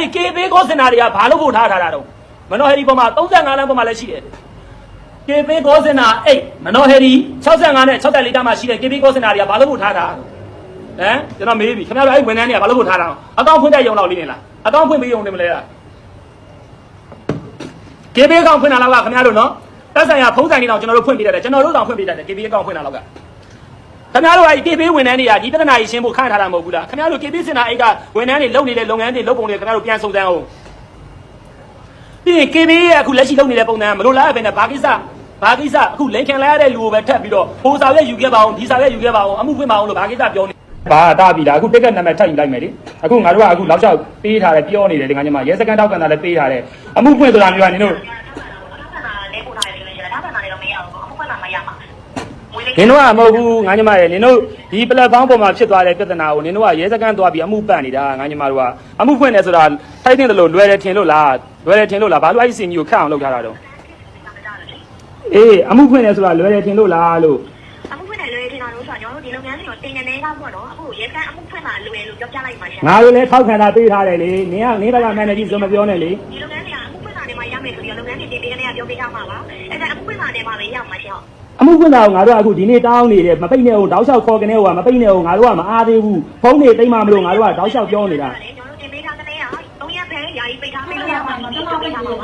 အဲ့ဒီ KB ကောစင်နာတွေကဘာလို့ပို့ထားတာတော့မနော်ဟယ်ရီပေါ်မှာ35လမ်းပေါ်မှာလည်းရှိတယ် KB ကောစင်နာ8မနော်ဟယ်ရီ65နဲ့64လီတာမှာရှိတဲ့ KB ကောစင်နာတွေကဘာလို့ပို့ထားတာဟမ်ကျွန်တော်မေးပြီခင်ဗျားတို့အဲ့ဝန်ထမ်းတွေကဘာလို့ပို့ထားတာအကောင့်ဖွင့်တဲ့ရုံလောက်လေးနေလားအကောင့်ဖွင့်ပေးရုံနေမလဲလား KB အကောင့်ဖွင့်တာလောက်ကခင်ဗျားတို့နော်တက်ဆိုင်ရာဖုန်းဆိုင်တွေတော့ကျွန်တော်တို့ဖွင့်ပေးတယ်ကျွန်တော်တို့တောင်ဖွင့်ပေးတယ် KB အကောင့်ဖွင့်တာလောက်ကခင်ဗျားတို့အဲ့ KB ဝန်ထမ်းတွေကဒီပြဿနာကြီးရှင်းဖို့ခန့်ထားတာမဟုတ်ဘူးလားခင်ဗျားတို့ KB စင်နာ8ကဝန်ထမ်းတွေလုပ်နေတဲ့လုပ်ငန်းတွေလုပ်ပုံတွေခင်ဗျားတို့ပြန်စုံစမ်းအောင်ပြီးရင် KB ရဲ့အခုလက်ရှိလုပ်နေတဲ့ပုံစံမလို့လားပဲနဲ့ဘာကိစ္စအခုလိန်ခံလိုက်ရတဲ့လူကိုပဲထပ်ပြီးတော့ဟိုစာရွက်ယူခဲ့ပါအောင်ဒီစာရွက်ယူခဲ့ပါအောင်အမှုဖွင့်ပါအောင်လို့ဘာကိစ္စပြောနေဘာတာပြီလားအခုတက်ကနံပါတ်ထပ်ယူလိုက်မယ်လေအခုငါတို့ကအခုလောက်ချောက်ပေးထားတယ်ပြောနေတယ်ဒီကညမှာရဲစကန်တောက်ကန်တာလည်းပေးထားတယ်အမှုဖွင့်ဆိုတာမျိုးကနင်တို့နင်တို့ကမဟုတ်ဘူးငါညမရဲ့နင်တို့ဒီ platform ပေါ်မှာဖြစ်သွားတဲ့ပြဿနာကိုနင်တို့ကရဲစကန်သွားပြီးအမှုပတ်နေတာငါညမတို့ကအမှုဖွင့်တယ်ဆိုတာထိုက်တဲ့လို့လွယ်တယ်ထင်လို့လားဘာလို့အဲ့ဒီစင်ကြီးကိုခတ်အောင်လုပ်ထားတာတော့အေးအမှုဖွင့်တယ်ဆိုတာလွယ်တယ်ထင်လို့လားလို့အမှုဖွင့်တယ်လွယ်တယ်ထင်တာလို့ဆိုတော့ကျွန်တော်တို့ဒီလုပ်ငန်းတွေကိုတင်နေနေတာပေါ့နော်အခုရဲကန်အမှုဖွင့်တာလွယ်လို့ပြောပြလိုက်ပါရှင်ငါတို့လည်းထောက်ခံတာပေးထားတယ်လေနင်ကဘက်ကမှန်တယ်ကြီးဆိုမပြောနဲ့လေဒီလုပ်ငန်းတွေကအမှုဖွင့်တာတွေမှာရမယ်ဆိုပြီးလုပ်ငန်းတွေတင်ပေးကနေပြောပေးထားမှာပါအဲ့ဒါအမှုဖွင့်တာတွေမှာပဲရမှာရှင်အမှုဖွင့်တာကိုငါတို့ကအခုဒီနေ့တောင်းနေတယ်မပိတ်နဲ့အောင်တောက်လျှောက်ခေါ်ကနေဟိုကမပိတ်နဲ့အောင်ငါတို့ကမအားသေးဘူးဖုန်းတွေတိတ်မှမလို့ငါတို့ကတောက်လျှောက်ပြောနေတ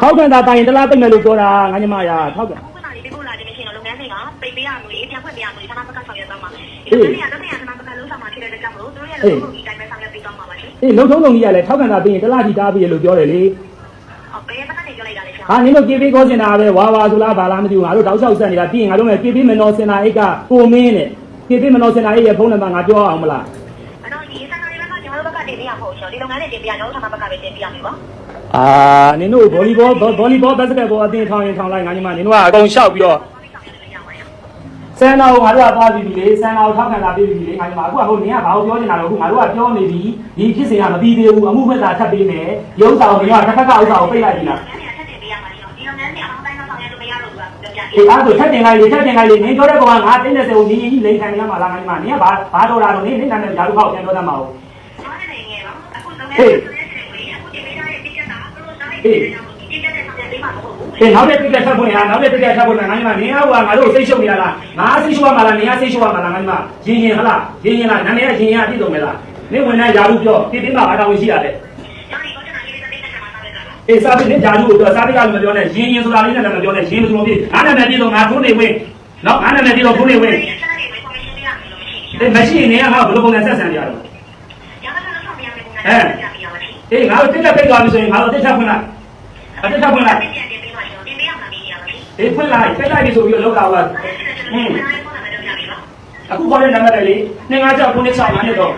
ာထောက်ခံတာတိုင်တလားပိတ်မယ်လို့ပြောတာငါညမရထောက်ခံပိတ်ဖို့လာတယ်မရှိတော့လုပ်ငန်းတွေကပိတ်ပေးရမလို့ပြန်ဖွင့်ပေးရမလို့ဌာနဘက်ကဆောင်ရွက်သွားမှာဒီလုပ်ငန်းတွေကဌာနဘက်ကလုံးဆောင်မှာဖြစ်တဲ့ကြောင့်မလို့တို့ရဲ့လုပ်ငန်းဒီတိုင်းပဲဆောင်ရွက်ပေးသွားမှာပါရှင်အေးလုံထုံးလုံကြီးကလည်းထောက်ခံတာပြီးရင်တလားထိတားပြီးလို့ပြောတယ်လေဟုတ်ဘယ်ဘက်ကနေပြောလိုက်တာလဲရှင်ဟာနင်တို့ KB ကောစင်တာပဲဝါဆိုလားဘာလားမသိဘူးငါတို့တောက်လျှောက်ဆက်နေတာပြီးရင်ငါတို့လည်း KB မနော်စင်တာအိတ်ကကိုမင်းနဲ့ KB မနော်စင်တာအိတ်ရဲ့ဖုန်းနံပါတ်ငါပြောအောင်မလားအဲ့တော့ဒီစင်တာတွေဘက်ကကျွန်တော်တို့ဘက်ကတင်ပြရဖို့ရှင်ဒီလုပ်ငန်းတွေတင်ပြရကျွန်တော်တို့ဌာနဘက်ကပဲတင်ပြရမယ်ပါနင်တို့ဗောလီဘောဘတ်စကတ်ဘောအတင်းထောင်းရင်ထောင်းလိုက်ငါညီမနင်တို့ကအကုန်လျှောက်ပြီးတော့စံတော်ငါတို့ကသွားပြီးပြီလေစံတော်ထောက်ခံတာပြီးပြီလေငါညီမအခုကဟိုနင်ကဘာလို့ပြောနေတာလဲအခုငါတို့ကပြောနေပြီဒီဖြစ်စဉ်ကမပြီးသေးဘူးအမှုဖွင့်တာထပ်ပေးမယ်ရုပ်ဆောင်တွေကတစ်ခါကဥစ္စာကိုပိတ်လိုက်ပြီလားဒီအားဆိုထပ်တင်လိုက်လေနင်ပြောတဲ့ကောင်ကငါတင်းတဲ့စေကိုညီကြီးလိန်ခံနေရမှာလားငါညီမနင်ကဘာတော်တာတော့နင်နာမည်ဓာတ်ဖောက်ပြန်ပြောတတ်မှာဟုတ်ဟေးနောက်တဲ့ပြည့်တဲ့ထပ်ဖို့ရနောက်တဲ့ပြည့်တဲ့ထပ်ဖို့ငါညီမနင်ကငါတို့စိတ်ရှုပ်နေတာလားငါစိတ်ရှုပ်ရမှာလားနင်ကစိတ်ရှုပ်ရမှာလားငါညီမရင်ဟလားနာမည်ကရင်အပြည့်စုံမလားနင်ဝင်တဲ့ယာရုပြောပြင်းမှာအားတောင်းရှိရတယ်အေးစားပြီးယာရုကိုပြောစားပြီးကလည်းမပြောနဲ့ရင်ဆိုတာလေးနဲ့လည်းမပြောနဲ့ရင်မစုံပြည့်ငါနာမည်ပြည့်တော့ငါဖုန်းနေဝင်နော်ငါနာမည်ပြည့်တော့ဖုန်းနေဝင်မရှိရင်နင်ကငါဘယ်လိုပုံစံဆက်ဆံကြရတော့အေးငါတို့တက်ပိတ်သွားပြီဆိုရင်ငါတို့တက်ချက်ဖွင့်လိုက်တက်ချက်ဖွင့်လိုက်အေးဖွင့်လိုက်ပြီဆိုပြီးတော့လောက်တာပါအခုခေါ်တဲ့နံပါတ်လေး2569နဲ့တော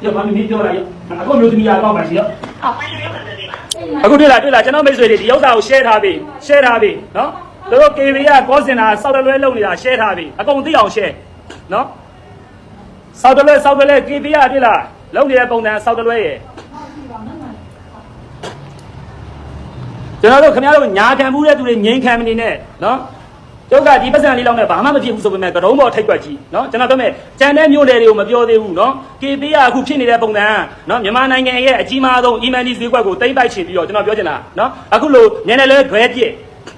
့ရပါမင်းပြောလိုက်အခုမျိုးသမီးအကောင့်ပါရှိရောအခုတွေ့လားကျွန်တော်မိတ်ဆွေတွေဒီဥစ္စာကို share ထားပြီနော်တို့ KB ကကောစင်တာစောက်တလွဲလုပ်နေတာ share ထားပြီအကုန်သိအောင် share နော်စောက်တလွဲ KB ကတွေ့လားလုပ်နေတဲ့ပုံစံစောက်တလွဲရဲ့ကျွန်တော်တို့ခင်ဗျားတို့ညာခံမှုတဲ့သူတွေငြိမ်းခံမနေနဲ့နော်ကျုပ်ကဒီပတ်စံလေးလောက်နဲ့ဘာမှမဖြစ်ဘူးဆိုပေမဲ့ကတုံးပေါ်ထိတ်ွက်ကြီးနော်ကျွန်တော်ပြောမယ်ကြံတဲ့မျိုးနယ်တွေကိုမပြောသေးဘူးနော် KB ကအခုဖြစ်နေတဲ့ပုံစံနော်မြန်မာနိုင်ငံရဲ့အကြီးမားဆုံး EMD ဈေးကွက်ကိုတိမ့်ပိုက်ချင်ပြီးတော့ကျွန်တော်ပြောချင်တာနော်အခုလိုညနေလဲခွဲပြစ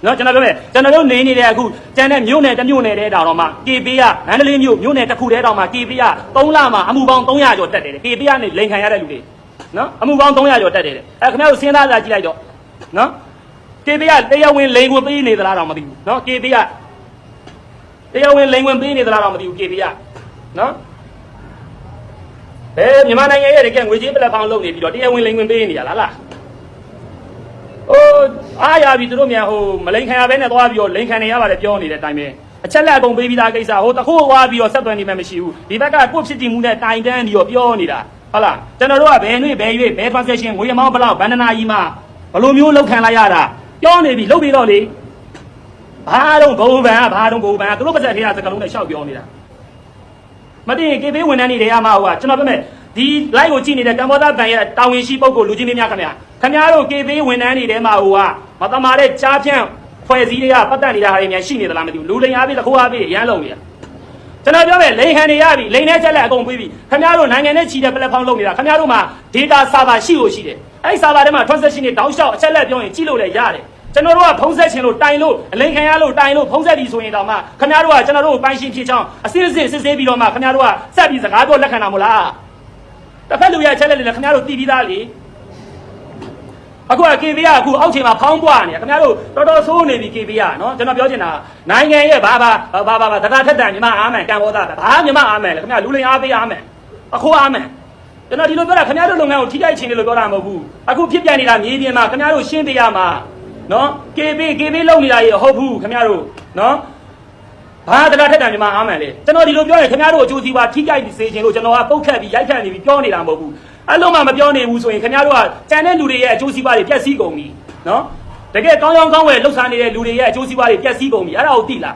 ်နော်ကျွန်တော်ပြောမယ်ကျွန်တော်တို့နေနေတဲ့အခုကြံတဲ့မျိုးနယ်တစ်မျိုးနယ်တဲ့တောင်တော့မှ KB ကမန္တလေးမျိုးနယ်တစ်ခုတည်းတောင်မှ KB က3လမှာအမှုပေါင်း300ကျော်တက်တယ် KB ကနေလိန်ခံရတဲ့လူတွေနော်အမှုပေါင်း300ကျော်တက်တယ်ခင်ဗျားတို့စဉ်းစားကြည့်လိုက်တော့နော် KB ကတရားဝင်လိန်ဝင်ပေးနေသလားတော့မသိဘူးနော် KB ကတရားဝင်လိန်ဝင်ပေးနေသလားတော့မသိဘူး KB ကနော်မြန်မာနိုင်ငံရဲ့တကယ်ငွေကြေးပလက်ဖောင်းလုပ်နေပြီးတော့တရားဝင်လိန်ဝင်ပေးနေရလားအားရပြီသူတို့မြန်မလိန်ခံရဘဲနဲ့သွားပြီးတော့လိန်ခံနေရပါတယ်ပြောနေတဲ့အတိုင်းပဲအချက်လက်အကုန်ပေးပြီးသားကိစ္စတခုသွားပြီးတော့ဆက်သွယ်နေမှမရှိဘူးဒီဘက်ကကိုယ့်ဖြစ်တည်မှုနဲ့တိုင်တန်းပြီးတော့ပြောနေတာဟုတ်လားကျွန်တော်တို့ကဘယ်နှွေဘယ်ရွေးဘယ် transaction ငွေအမောင်းဘလောက်ဘန္ဒနာကြီးမှာဘလိုမျိုးလောက်ခံလိုက်ရတာပြောနေပြီလုပ်ပြီးတော့လေဘာတော့ဘုံဗန်သူတို့ပါစက်ထဲကစကလုံးနဲ့ရှောက်ပြောနေတာမသိရင် KB ဝန်ထမ်းတွေတွေကမှကျွန်တော်ပြောမယ်ဒီ live ကိုကြည့်နေတဲ့ကမ္ဘောဇဘဏ်ရဲ့တာဝန်ရှိပုဂ္ဂိုလ်လူကြီးမင်းများခင်ဗျားတို့ KB ဝန်ထမ်းတွေထဲမှာမတမာတဲ့ကြားဖြန့်ဖွဲ့စည်းတွေကပတ်သက်နေတာဟာတွေများရှိနေသလားမသိဘူးလူလိန်အားဖြင့်တစ်ခုအားဖြင့်ရမ်းလုံးနေတာ ကျွန်တော်ပြောမယ်လိန်ခံနေရပြီလိန်နဲ့ချက်လက်အကုန်ပြီးပြီခင်ဗျားတို့နိုင်ငံနဲ့ချီတဲ့ platform လုပ်နေတာခင်ဗျားတို့မှာ data server ရှိလို့ရှိတယ်အဲ့ဒီ server ထဲမှာ transaction တွေတောင်းလျှောက်အချက်လက်ပြောရင်ကြည့်လို့လည်းရတယ်ကျွန်တော်တို့ကဖုံးဆက်ခြင်းလို့တိုင်လို့အလိန်ခံရလို့တိုင်လို့ဖုံးဆက်ပြီးဆိုရင်တော့မှခင်ဗျားတို့ကကျွန်တော်တို့ပိုင်းရှင်းဖြစ်ချောင်းအစစ်အစစ်စစ်ဆေးပြီးတော့မှခင်ဗျားတို့ကစက်ပြီးစကားပြောလက်ခံတာမဟုတ်လားတစ်ဖက်လူရဲ့အချက်လက်တွေလည်းခင်ဗျားတို့တည်ပြီးသားလေအခုက KB ကအခုအောက်ခြေမှာဖောင်းပွားနေခင်ဗျားတို့တော်တော်ဆိုးနေပြီ KB ကနော်ကျွန်တော်ပြောချင်တာနိုင်ငံရဲ့ဘာတရားထက်တန်မြမအားမှန်ကံဘောသားဘာမြမအားမှန်လဲခင်ဗျားလူလိန်အားပေးအားမှန်အခုအားမှန်ကျွန်တော်ဒီလိုပြောတာခင်ဗျားတို့လုပ်ငန်းကိုထိခိုက်ခြင်းလို့ပြောတာမဟုတ်ဘူးအခုဖြစ်ပြန်နေတာမြေပြင်မှာခင်ဗျားတို့ရှင်းပြရမှာနော် KB လုပ်နေတာရေဟုတ်ဘူးခင်ဗျားတို့နော်ဘာတရားထက်တန်မြမအားမှန်လဲကျွန်တော်ဒီလိုပြောရင်ခင်ဗျားတို့အကျိုးစီးပွားထိခိုက်စေခြင်းလို့ကျွန်တော်ကပုတ်ခတ်ပြီးရိုက်ခတ်နေပြီးပြောနေတာမဟုတ်ဘူးအဲ့လိုမှမပြောနေဘူးဆိုရင်ခင်ဗျားတို့ကကြံတဲ့လူတွေရဲ့အကျိုးစီးပွားတွေပြည့်စည်ကုန်ပြီနော်တကယ်ကောင်းကောင်းဝယ်လှုပ်ရှားနေတဲ့လူတွေရဲ့အကျိုးစီးပွားတွေပြည့်စည်ကုန်ပြီအဲ့ဒါကိုသိလား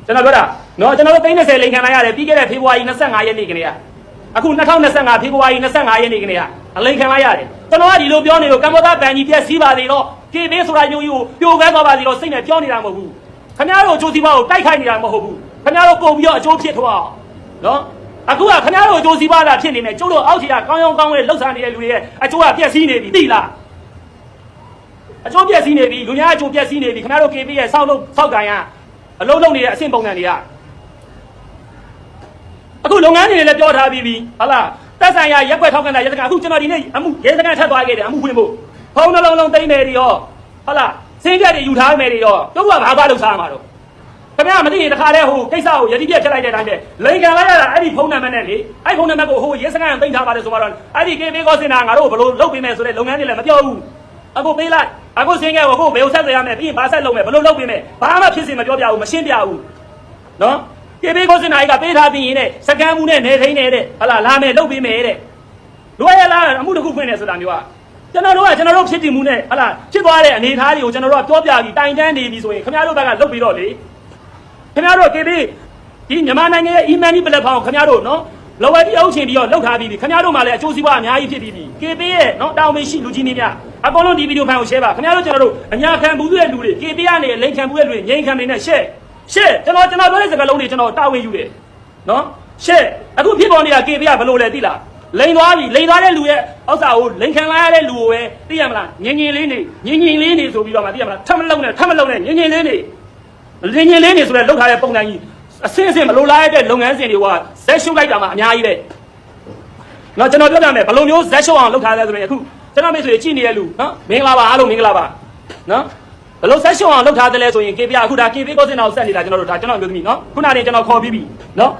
ကျွန်တော်ပြောတာနော်ကျွန်တော်တို့30လိန်ခံလိုက်ရတယ်ပြီးခဲ့တဲ့ဖေဖော်ဝါရီ25ရက်နေ့ကလေးကအခု2025ဖေဖော်ဝါရီ25ရက်နေ့ကလေးကအလိန်ခံလိုက်ရတယ်ကျွန်တော်ကဒီလိုပြောနေလို့ကမ္ဘောဇဘန်ကြီးပြည့်စည်ပါသေးတော့ KB ဆိုတာမျိုးကြီးကိုပြိုကွဲသွားပါသေးတော့စိတ်နဲ့ပြောနေတာမဟုတ်ဘူးခင်ဗျားတို့အကျိုးစီးပွားကိုတိုက်ခိုက်နေတာမဟုတ်ဘူးခင်ဗျားတို့ကုန်ပြီးတော့အကျိုးဖြစ်ထွားနော်အခုကခင်ဗျားတို့အကျိုးစီးပွားလာဖြစ်နေမယ်ကျုပ်တို့အောက်ခြေကကောင်းကောင်းဝဲလှုပ်ရှားနေတဲ့လူတွေရဲ့အကျိုးကပြည့်စည်နေပြီသိလားအကျိုးပြည့်စည်နေပြီလူများအကျိုးပြည့်စည်နေပြီခင်ဗျားတို့ KB ရဲ့စောက်ကန်ကအလုံးလုံးနေတဲ့အဆင့်ပုံစံတွေကအခုလုပ်ငန်းတွေလည်းပြောထားပြီးပြီဟုတ်လားတက်ဆိုင်ရရက်ွက်ထောက်ခံတာရဲစခန်းအခုကျွန်တော်ဒီနေ့အမှုရဲစခန်းထပ်သွားခဲ့တယ်အမှုဖွင့်ဖို့ဖုန်းနှလုံးသိမ့်မယ်တွေရောဟုတ်လားစင်းချက်တွေယူထားမယ်တွေရောတို့ကဘာလုပ်စားမှာတော့ခင်ဗျားမသိရင်တခါလဲဟိုကိစ္စကိုယတိပြက်ချက်လိုက်တဲ့အတိုင်းပဲလိန်ခံလိုက်ရတာအဲ့ဒီဖုန်းနံပါတ်နဲ့လေအဲ့ဖုန်းနံပါတ်ကိုဟိုရဲစခန်းသိမ့်ထားပါတယ်ဆိုတော့အဲ့ဒီ KB ကောစင်တာငါတို့ဘယ်လိုလုပ်ပေးမယ်ဆိုတဲ့လုပ်ငန်းတွေလည်းမပြောဘူးအခုပေးလိုက်အခုစင်းခဲ့ကိုဘယ်ကိုဆက်သွယ်ရမယ်ပြီးရင်ဘာဆက်လုပ်မယ်ဘယ်လိုလုပ်ပေးမယ်ဘာမှဖြစ်စီမပြောပြဘူးမရှင်းပြဘူးနော် KB ကောစင်တာကြီးကပေးထားပြီးရင်တဲ့စကန်မှုနဲ့နေထိန်နေတဲ့ဟလာလာမယ်လုပ်ပေးမယ်တဲ့လွယ်ရလားအမှုတစ်ခုဖွင့်နေဆိုတာမျိုးကကျွန်တော်တို့ဖြစ်တည်မှုနဲ့ဟလာဖြစ်သွားတဲ့အနေအထားတွေကိုကျွန်တော်တို့ကပြောပြပြီးတိုင်တန်းနေပြီဆိုရင်ခင်ဗျားတို့ဘက်ကလုပ်ပြီးတော့လေခင်ဗျားတို့ KB ဒီမြန်မာနိုင်ငံရဲ့ email platform ကိုခင်ဗျားတို့နော်လော်ဝဲတီအုပ်ချင်ပြီးတော့လောက်ထားပြီးပြီခင်ဗျားတို့မှလည်းအကျိုးစီးပွားအများကြီးဖြစ်ပြီးပြီ KB ရဲ့နော်တောင်းမရှိလူကြီးနေများအကုန်လုံးဒီဗီဒီယိုဖိုင်ကို share ပါခင်ဗျားတို့ကျွန်တော်တို့အညာခံဘူးတဲ့လူတွေ KB ကနေလိန်ခံဘူးတဲ့လူတွေငြိမ်ခံနေနဲ့ share ကျွန်တော်ပြောတဲ့စကားလုံးတွေကျွန်တော်တာဝန်ယူတယ်နော် share အခုဖြစ်ပေါ်နေတာ KB ကဘယ်လိုလဲသိလားလိန်သွားပြီလိန်သွားတဲ့လူရဲ့ဥစ္စာကိုလိန်ခံလိုက်ရတဲ့လူကိုပဲသိရမလားငင်လေးနေဆိုပြီးတော့မှသိရမလားထပ်မလုံးနဲ့ငင်လေးနေဆိုတဲ့လောက်ထားတဲ့ပုံစံကြီးအစင်းမလိုလားတဲ့လုပ်ငန်းစဉ်တွေကဇက်ရှုပ်လိုက်တာမှအများကြီးပဲနော်ကျွန်တော်ပြောပြမယ်ဘယ်လိုမျိုးဇက်ရှုပ်အောင်လုပ်ထားလဲဆိုရင်အခုကျွန်တော်မိတ်ဆွေကြည့်နေတဲ့လူနော်မင်္ဂလာပါအားလုံးမင်္ဂလာပါနော်ဘယ်လိုဇက်ရှုပ်အောင်လုပ်ထားတယ်လဲဆိုရင် KB အခုဒါ KB ကောစင်တာကိုဆက်နေတာကျွန်တော်တို့ဒါကျွန်တော်ပြောသမီးနော်ခုနကကျွန်တော်ခေါ်ပြီးပြီနော်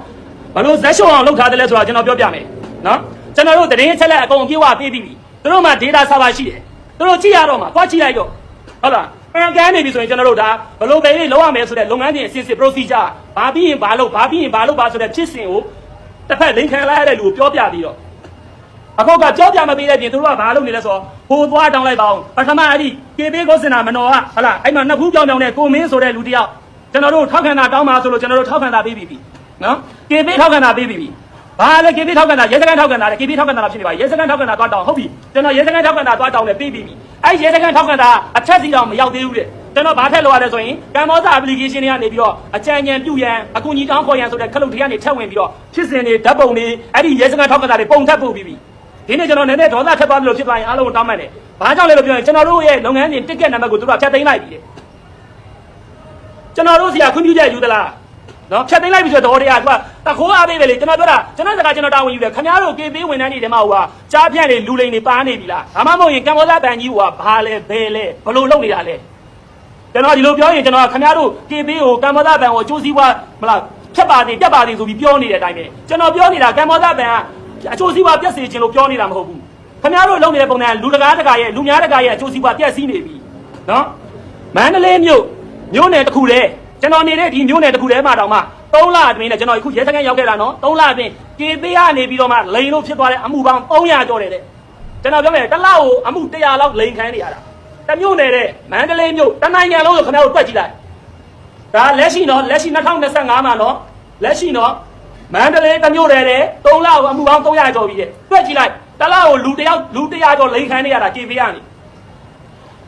ဘယ်လိုဇက်ရှုပ်အောင်လုပ်ထားတယ်လဲဆိုတာကျွန်တော်ပြောပြမယ်နော်ကျွန်တော်တို့တရင်ချက်လက်အကုန်ပြေဝပေးပြီးပြီသူတို့မှာ data server ရှိတယ်သူတို့ကြည့်ရတော့မှာသွားကြည့်လိုက်တော့ဟုတ်လားကဲနေပြီဆိုရင်ကျွန်တော်တို့ဒါဘလို့ပဲလေးလုံးရမယ်ဆိုတဲ့လုပ်ငန်းစဉ်အစစ်စစ် procedure ဘာပြီးရင်ဘာလုပ်ပါဆိုတဲ့ဖြစ်စဉ်ကိုတစ်ဖက်လိန်ခံလိုက်ရတဲ့လူကိုပြောပြပြီးတော့အခုကကြောပြမပေးတဲ့ပြင်သူတို့ကဘာလုပ်နေလဲဆိုတော့ဟိုသွားတောင်းလိုက်ပါအောင်ပထမအဲ့ဒီ KB ကောစင်တာမနော်ကဟုတ်လားအဲ့မှာနှစ်ခုပြောင်းတဲ့ကိုမင်းဆိုတဲ့လူတယောက်ကျွန်တော်တို့ထောက်ခံတာတောင်းပါဆိုလို့ကျွန်တော်တို့ထောက်ခံတာပေးပြီနော် KB ထောက်ခံတာပေးပြီဘာလဲ KB ထောက်ခံတာရဲစခန်းထောက်ခံတာလေ KB ထောက်ခံတာဖြစ်နေပါရဲစခန်းထောက်ခံတာသွားတောင်းဟုတ်ပြီကျွန်တော်ရဲစခန်းထောက်ခံတာသွားတောင်းလဲပေးပြီအဲ့ရဲစခန်းထောက်ခံတာအထက်စီတော့မရောက်သေးဘူးတဲ့ကျွန်တော်ဘာထက်လို့ရလဲဆိုရင်ကမ္ဘောဇ application တွေကနေပြီးတော့အကြံဉာဏ်ပြုရန်အကူအညီတောင်းခေါ်ရန်ဆိုတဲ့ခလုတ်တွေကနေထက်ဝင်ပြီးတော့ဖြစ်စဉ်တွေဓာတ်ပုံတွေအဲ့ဒီရဲစခန်းထောက်ခံတာတွေပုံထပ်ပို့ပြီးပြီဒီနေ့ကျွန်တော်နည်းနည်းဒေါသထက်သွားပြီးလို့ဖြစ်သွားရင်အားလုံးတောင်းမှတ်တယ်ဘာကြောင့်လဲလို့ပြောရင်ကျွန်တော်တို့ရဲ့လုပ်ငန်းစဉ်တစ်ကက်နံပါတ်ကိုသူတို့ကဖြတ်သိမ်းလိုက်ပြီတဲ့ကျွန်တော်တို့စီကခွင့်ပြုချက်ယူသလားနော်ဖြတ်သိမ်းလိုက်ပြီဆိုတော့တရားသူကတခိုးအားပေးပဲလေကျွန်တော်ပြောတာကျွန်တော်စကားကျွန်တော်တာဝန်ယူတယ်ခင်ဗျားတို့ KB ဝန်ထမ်းတွေထဲမှာဟိုကကြားပြန့်နေလူလိန်တွေပါနေပြီလားဒါမှမဟုတ်ရင်ကမ္ဘောဇဘန်ကြီးဟိုကဘာလဲဘယ်လဲဘလို့လုပ်နေတာလဲကျွန်တော်ဒီလိုပြောရင်ကျွန်တော်ခင်ဗျားတို့ KB ကိုကမ္ဘောဇဘန်ကိုအကျိုးစီးပွားမလားဖြတ်ပါသေးပြတ်ပါသေးဆိုပြီးပြောနေတဲ့အတိုင်းပဲကျွန်တော်ပြောနေတာကမ္ဘောဇဘန်ကအကျိုးစီးပွားပြတ်စေခြင်းလို့ပြောနေတာမဟုတ်ဘူးခင်ဗျားတို့လုပ်နေတဲ့ပုံစံလူတကာရဲ့လူများတကာရဲ့အကျိုးစီးပွားပြတ်စည်းနေပြီနော်မန္တလေးမြို့နယ်တစ်ခုတည်းကျွန်တော်နေတဲ့ဒီမြို့နယ်တစ်ခုတည်းမှာတောင်မှ3လအတွင်းနဲ့ကျွန်တော်အခုရဲစခန်းရောက်ခဲ့တာနော်3လအတွင်း KB ကနေပြီးတော့မှလိန်လို့ဖြစ်သွားတဲ့အမှုပေါင်း300ကျော်တယ်တဲ့ကျွန်တော်ပြောမယ်တစ်လကိုအမှု100လောက်လိန်ခံနေရတာတမျိုးနယ်တဲ့မန္တလေးမြို့တနိုင်ငံလုံးကိုခင်ဗျားတို့တွက်ကြည့်လိုက်ဒါလက်ရှိ2025မှာနော်လက်ရှိနော်မန္တလေးတမျိုးနယ်တဲ့3လကိုအမှုပေါင်း300ကျော်ပြီတဲ့တွက်ကြည့်လိုက်တစ်လကိုလူ100ကျော်လိန်ခံနေရတာ KB ကန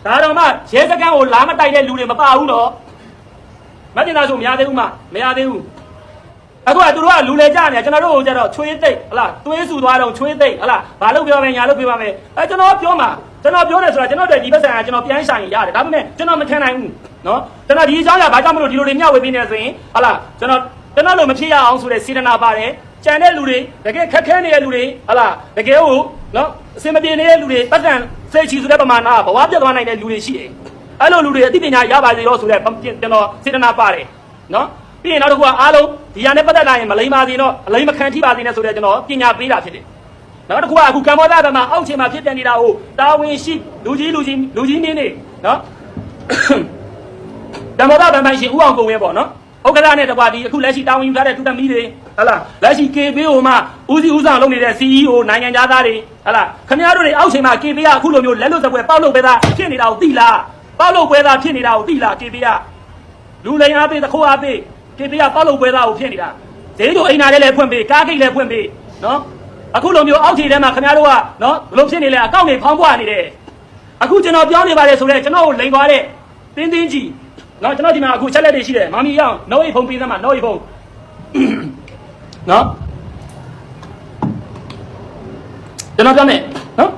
ေဒါတော့မှရဲစခန်းကိုလာမတိုက်တဲ့လူတွေမပါဘူးနော်မတင်တာဆိုမရသေးဘူးမရသေးဘူး အခုကသူတို့ကလူလေကြနေကျွန်တော်တို့ကျတော့ချွေးသိပ်ဟလားသွေးဆူသွားတော့ချွေးသိပ်ဟလားဘာလို့ပြောမယ်ညာလို့ပြောပါမယ်ကျွန်တော်ပြောမှာကျွန်တော်ပြောတယ်ဆိုတာကျွန်တော်တို့ဒီဘက်ဆိုင်ကကျွန်တော်ပြန်ဆိုင်ရတယ်ဒါပေမဲ့ကျွန်တော်မခံနိုင်ဘူးနော်ကျွန်တော်ဒီအကြောင်းအရာဘာကြောင့်မလို့ဒီလိုတွေမျှဝေပေးနေဆိုရင်ဟလားကျွန်တော်တို့မဖြစ်ရအောင်ဆိုတဲ့စေတနာပါတယ်ကြံတဲ့လူတွေတကယ်ခက်ခဲနေတဲ့လူတွေဟလားတကယ်ကိုနော်အစင်မပြေနေတဲ့လူတွေပတ်စံစိတ်ချီဆိုတဲ့ပမာဏဘဝပြတ်သွားနိုင်တဲ့လူတွေရှိတယ်အဲ့လိုလူတွေအသိပညာရပါစေရောဆိုတဲ့ကျွန်တော်စေတနာပါတယ်နော်ပြီးရင်နောက်တစ်ခုကအားလုံးဒီရနဲ့ပတ်သက်လာရင်မလိမ္မာစေတော့အလိမ္မခံထိပါစေနဲ့ဆိုတဲ့ကျွန်တော်ပညာပေးတာဖြစ်တယ်နောက်တစ်ခုကအခုကမ္ဘောဇဘက်မှာအောက်ခြေမှာဖြစ်ပြနေတာကိုတာဝန်ရှိလူကြီးနေနေနော်ကမ္ဘောဇဘက်မှာရှင်ဦးအောင်ကိုဝင်းပေါ့နော်ဥက္ကဋ္ဌနဲ့တကွာဒီအခုလက်ရှိတာဝန်ယူထားတဲ့သူသမီးတွေဟလားလက်ရှိ KBO မှာဦးစီးဦးဆောင်လုပ်နေတဲ့ CEO နိုင်ငံသားတွေဟလားခင်ဗျားတို့တွေအောက်ချိန်မှာ KB ကအခုလိုမျိုးလက်လွတ်စပွဲပေါက်လို့ပဲသားဖြစ်နေတာကိုသိလားပေါက်လို့ပွဲသားဖြစ်နေတာကိုသိလား KB ကလူလိန်အားပေးတခိုးအားပေး KB ကပေါက်လို့ပွဲသားကိုဖြစ်နေတာဈေးတို့အိမ်နာလည်းဖွင့်ပေးကားဂိတ်လည်းဖွင့်ပေးနော်အခုလိုမျိုးအောက်ခြေထဲမှာခင်ဗျားတို့ကနော်ဘလို့ဖြစ်နေလဲအကောင့်တွေဖောင်းပွားနေတယ်အခုကျွန်တော်ပြောနေပါတယ်ဆိုတော့ကျွန်တော်ကိုလိန်သွားတဲ့တင်းကြီးနော်ကျွန်တော်ဒီမှာအခုချက်လက်တွေရှိတယ်မမီရအောင်နှုတ်အိတ်ဖုံးပေးသမှာနှုတ်အိတ်ဖုံးနော်ကျွန်တော်ပြောမယ်နော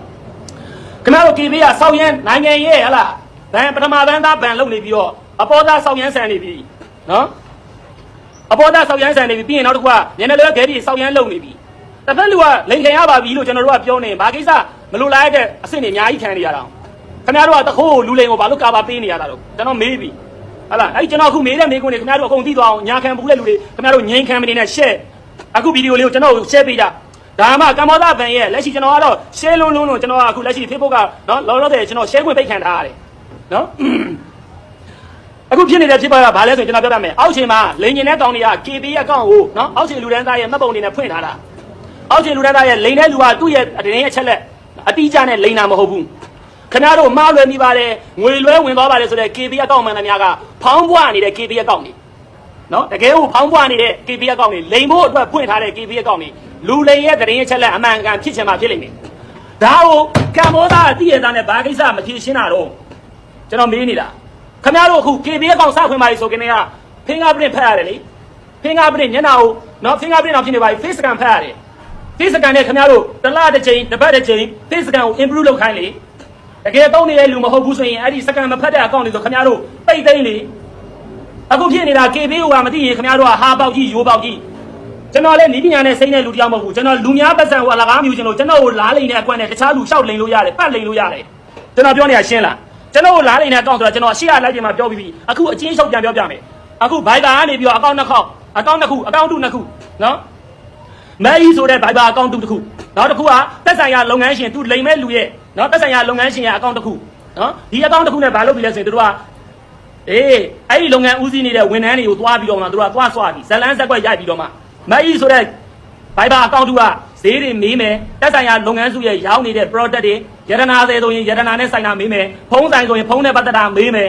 ်ခင်ဗျားတို့ KB ကစောက်ရမ်းနိုင်ငံရဲ့ဟလားဗန်ပထမဗန်သားဗန်လုပ်နေပြီးတော့အပေါ်သားစောက်ရမ်းဆန်နေပြီနော်အပေါ်သားစောက်ရမ်းဆန်နေပြီပြီးရင်နောက်တစ်ခုကညနေလွဲခဲပြီးစောက်ရမ်းလုပ်နေပြီတစ်ဖက်လူကလိန်ခံရပါပြီလို့ကျွန်တော်တို့ကပြောနေဘာကိစ္စမလိုလားတဲ့အဆင့်တွေအများကြီးခံနေရတာခင်ဗျားတို့ကတခိုးလူလိန်ကိုဘာလို့ကာပါပေးနေရတာတော့ကျွန်တော်မေးပြီဟလာအဲ့ကျွန်တော်အခုမေးတဲ့မေးခွန်းတွေခင်ဗျားတို့အကုန်သိသွားအောင်ညာခံဘူးတဲ့လူတွေခင်ဗျားတို့ငြိမ်းခံမနေနဲ့ share အခုဗီဒီယိုလေးကိုကျွန်တော်ကို share ပေးကြဒါမှကမ္ဘောဇဘန်ရဲ့လက်ရှိကျွန်တော်ကတော့ share လုံးကျွန်တော်ကအခုလက်ရှိ Facebook ကနော်လောလောဆယ်ကျွန်တော် share ခွင့်ပိတ်ခံထားရတယ်နော်အခုဖြစ်နေတဲ့ဖြစ်ပါကဘာလဲဆိုရင်ကျွန်တော်ပြောပြမယ်အောက်ချိန်မှာလိန်ကျင်တဲ့ကောင်တွေက KB ရဲ့အကောင့်ကိုနော်အောက်ချိန်လူတန်းသားရဲ့မှတ်ပုံတွေနဲ့ဖွင့်ထားတာအောက်ချိန်လူတန်းသားရဲ့လိန်တဲ့လူကသူ့ရဲ့အတင်းရဲ့ချက်လက်အတိအကျနဲ့လိန်တာမဟုတ်ဘူးခင်ဗျားတို့မှားလွယ်မိပါတယ်ငွေလွဲဝင်သွားပါတယ်ဆိုတဲ့ KB အကောင့်မှန်သမျှကဖောင်းပွားနေတဲ့ KB အကောင့်တွေနော်တကယ်ကိုဖောင်းပွားနေတဲ့ KB အကောင့်တွေလိန်ဖို့အတွက်ဖွင့်ထားတဲ့ KB အကောင့်တွေလူလိန်ရဲ့တင်းရဲ့ချက်လက်အမှန်ကန်ဖြစ်ချင်မှဖြစ်လိမ့်မယ်ဒါကိုကမ္ဘောဇအတိအကျနဲ့ဘာကိစ္စမဖြေရှင်းတာတော့ကျွန်တော်မေးနေတာခင်ဗျားတို့အခု KB အကောင့်စခွင့်ပါလေဆိုခင်ဗျား fingerprint ဖတ်ရတယ်လေ fingerprint ညနာကိုနော် fingerprint တော့ဖြစ်နေပါပြီ face scan ဖတ်ရတယ် face scan နဲ့ခင်ဗျားတို့တစ်လတစ်ချိန်တစ်ပတ်တစ်ချိန် face scan ကို improve လုပ်ခိုင်းလေတကယ်တောင်းနေတဲ့လူမဟုတ်ဘူးဆိုရင်အဲ့ဒီ scan မဖတ်တဲ့အကောင့်တွေဆိုခင်ဗျားတို့ပိတ်သိမ်းလေအခုဖြစ်နေတာ KB ကမသိရင်ခင်ဗျားတို့ကဟာပေါက်ကြီးရိုးပေါက်ကြီးကျွန်တော်လည်းနီးပညာနဲ့စိမ့်တဲ့လူတယောက်မဟုတ်ဘူးကျွန်တော်လူများပတ်စံဟိုအလကားမျိုးကျွန်တော်ကိုလားလိန်တဲ့အကွက်နဲ့တခြားလူလျှောက်လိန်လို့ရတယ်ပတ်လိန်လို့ရတယ်ကျွန်တော်ပြောနေတာရှင်းလားကျွန်တော်လားလိန်တဲ့အကောင့်ဆိုတာကျွန်တော်ရှေ့ရလိုက်ပြင်မှာပြောပြီးပြီအခုအချင်းချုပ်ပြန်ပြောပြမယ်အခု Viber ကနေပြီးတော့အကောင့်နှစ်ခုအကောင့်နှစ်ခုအကောင့်တုနှစ်ခုနော်မဲကြီးဆိုတဲ့ Viber အကောင့်တုတစ်ခုနောက်တစ်ခုကတက်ဆိုင်ရာလုပ်ငန်းရှင်သူလိန်မဲ့လူရဲ့နော်တက်ဆိုင်ရာလုပ်ငန်းရှင်ရဲ့အကောင့်တစ်ခုနော်ဒီအကောင့်တစ်ခုနဲ့ဘာလုပ်ပြီးလဲဆိုရင်တို့ကအဲ့ဒီလုပ်ငန်းဦးစီးနေတဲ့ဝန်ထမ်းတွေကိုသွားပြီးတော့မှတို့ကသွားဆွာပြီးဇလန်းဇက်ကွက်ရိုက်ပြီးတော့မှမဲကြီးဆိုတဲ့ Viber အကောင့်တုကဈေးတွေမေးမယ်တက်ဆိုင်ရာလုပ်ငန်းစုရဲ့ရောင်းနေတဲ့ product တွေရတနာသေးဆိုရင်ရတနာနဲ့ဆိုင်တာမေးမယ်ဖုန်းဆိုင်ဆိုရင်ဖုန်းနဲ့ပတ်သက်တာမေးမယ်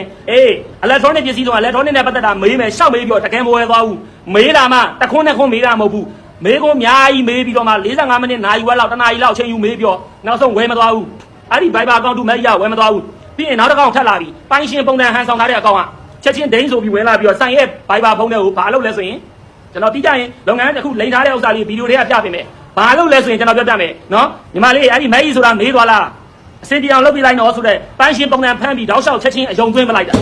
electronic ပစ္စည်းဆိုရင် electronic နဲ့ပတ်သက်တာမေးမယ်ရှောက်မေးပြီးတော့တကယ်မဝယ်သွားဘူးမေးတာမှတခွန်းနဲ့ခွန်းမေးတာမဟုတ်ဘူးမေးခွန်းအများကြီးမေးပြီးတော့မှ45မိနစ်နာရီဝက်လောက်တနာရီလောက်အချိန်ယူမေးပြီးတော့နောက်ဆုံးဝယ်မသွားဘူးအဲ့ဒီ Viber အကောင့်တုမဲကြီးကဝယ်မသွားဘူးပြီးရင်နောက်တစ်ကောင်ထပ်လာပြီးပိုင်းရှင်ပုံစံဟန်ဆောင်ထားတဲ့အကောင့်ကချက်ချင်းဒိန်းဆိုပြီးဝင်လာပြီးတော့ဆိုင်ရဲ့ Viber ဖုန်းထဲကိုဘာလုပ်လဲဆိုရင်ကျွန်တော်ပြီးကြရင်လုပ်ငန်းတစ်ခုလိန်ထားတဲ့ဥစ္စာလေးဗီဒီယိုတွေကပြပေးမယ်ဘာလုပ်လဲဆိုရင်ကျွန်တော်ပြောပြမယ်နော်ညီမလေးအဲ့ဒီမဲကြီးဆိုတာမေးသွားလားအစင်တီအောင်လုပ်ပြလိုက်တော့ဆိုတဲ့ပိုင်းရှင်ပုံစံဖမ်းပြီးတောက်လျှောက်ချက်ချင်းအယုံသွင်းမလိုက်တ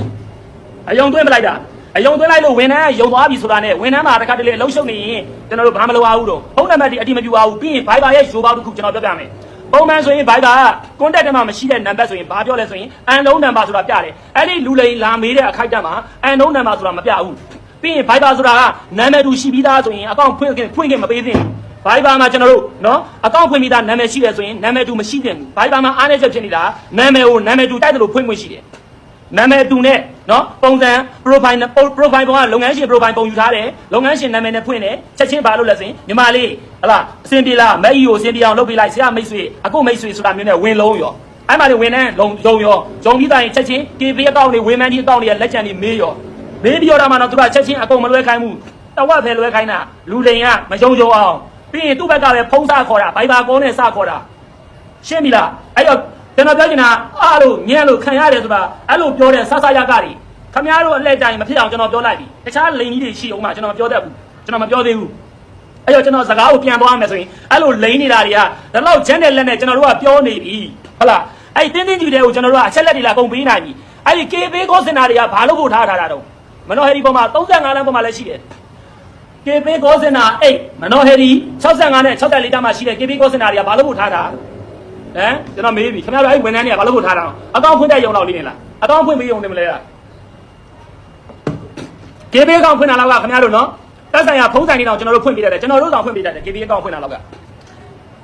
ာအယုံသွင်းလိုက်လို့ဝန်ထမ်းယုံသွားပြီဆိုတာနဲ့ဝန်ထမ်းမှာတစ်ခါတလေအလုံးရှုပ်နေရင်ကျွန်တော်တို့ဘာမလုပ်ရဘူးတော့ဖုန်းနံပါတ်ဒီအတိမပြပါဘူးပြီးရင် Viber ရဲ့ရိုးပေါက်တစ်ခုကျွန်တော်ပြောပြမယ်ပုံမှန်ဆိုရင် Viber က contact ထဲမှာမရှိတဲ့နံပါတ်ဆိုရင်ဘာပြောလဲဆိုရင် unknown number ဆိုတာပြတယ်အဲ့ဒီလူလိန်လာမေးတဲ့အခိုက်အတန့်မှာ unknown number ဆိုတာမပြဘူးပြီးရင် Viber ဆိုတာကနာမည်တူရှိပြီးသားဆိုရင်အကောင့်ဖွင့်ခင်မပေးသင့်ဘူး Viber မှာကျွန်တော်တို့နော်အကောင့်ဖွင့်ပြီးသားနာမည်ရှိတယ်ဆိုရင်နာမည်တူမရှိသင့်ဘူး Viber မှာအားနည်းချက်ဖြစ်နေတာနာမည်ကိုနာမည်တူတိုက်တယ်လို့ဖွင့်ခွင့်ရှိတယ်နာမည်တူနဲ့နော်ပုံစံ profile ပုံကလုပ်ငန်းရှင် profile ပုံယူထားတယ်လုပ်ငန်းရှင်နာမည်နဲ့ဖွင့်တယ်ချက်ချင်းဘာလို့လဲဆိုရင်ညီမလေးဟလာအစင်ပြေလားမက်ကြီးကိုအစင်ပြေအောင်လုပ်ပေးလိုက်ဆရာမိတ်ဆွေအခုမိတ်ဆွေဆိုတာမျိုးနဲ့ဝင်လုံးရောအဲ့မှာလေဝင်နှန်းလုံးရောဂျုံပြီးတိုင်းချက်ချင်း KB အကောင့်တွေဝေမန်းကြီးအကောင့်တွေရဲ့လက်ချံတွေမေးရောမေးပြီးတော့မှတော့သူကချက်ချင်းအကုန်မလွဲခိုင်းဘူးတဝက်ဖယ်လွဲခိုင်းတာလူလိန်ကမယုံအောင်ပြီးရင်သူ့ဘက်ကလည်းဖုံးစားခေါ်တာ Viber ကောနဲ့စခေါ်တာရှင်းပြီလားအဲ့တော့ကျွန်တော်ပြောချင်တာအားလို့ညံ့လို့ခံရတယ်ဆိုတာအဲ့လိုပြောတဲ့ဆဆရကတွေခမများတို့အလှည့်ကြရင်မဖြစ်အောင်ကျွန်တော်ပြောလိုက်ပြီတခြားလိန်ကြီးတွေရှိအောင်မှကျွန်တော်မပြောတတ်ဘူးကျွန်တော်မပြောသေးဘူး အဲ့တော့ကျွန်တော်စကားကိုပြန်သွားမယ်ဆိုရင်အဲ့လိုလိမ့်နေတာတွေကဒါတော့ဂျန်တဲ့လက်နဲ့ကျွန်တော်တို့ကပြောနေပြီဟုတ်လားအဲ့တင်းတင်းကျူတဲ့ကိုကျွန်တော်တို့ကအချက်လက်တွေလာကုန်ပေးနိုင်ပြီအဲ့ဒီ KB ကောစင်နာတွေကဘာလို့ဖို့ထားတာတော့မနော်ဟယ်ဒီပေါ်မှာ35လမ်းပေါ်မှာလည်းရှိတယ် KB ကောစင်နာ8မနော်ဟယ်ဒီ65နဲ့64တာမှာရှိတဲ့ KB ကောစင်နာတွေကဘာလို့ဖို့ထားတာဟမ်ကျွန်တော်မေးပြီခင်ဗျားတို့အဲ့ဝန်ထမ်းတွေကဘာလို့ဖို့ထားတာအကောင့်ဖွင့်တဲ့ရုံတော့လေးနေလားအကောင့်ဖွင့်ပေးရုံနေမလဲလား KB အကောင့်ဖွင့်တာတော့ခင်ဗျားတို့နော်တက်ဆိုင်ရာဖုန်းဆိုင်တွေတော့ကျွန်တော်တို့ဖွင့်ပေးတတ်တယ်ကျွန်တော်တို့တောင်ဖွင့်ပေးတတ်တယ် KB အကောင့်ဖွင့်တာတော့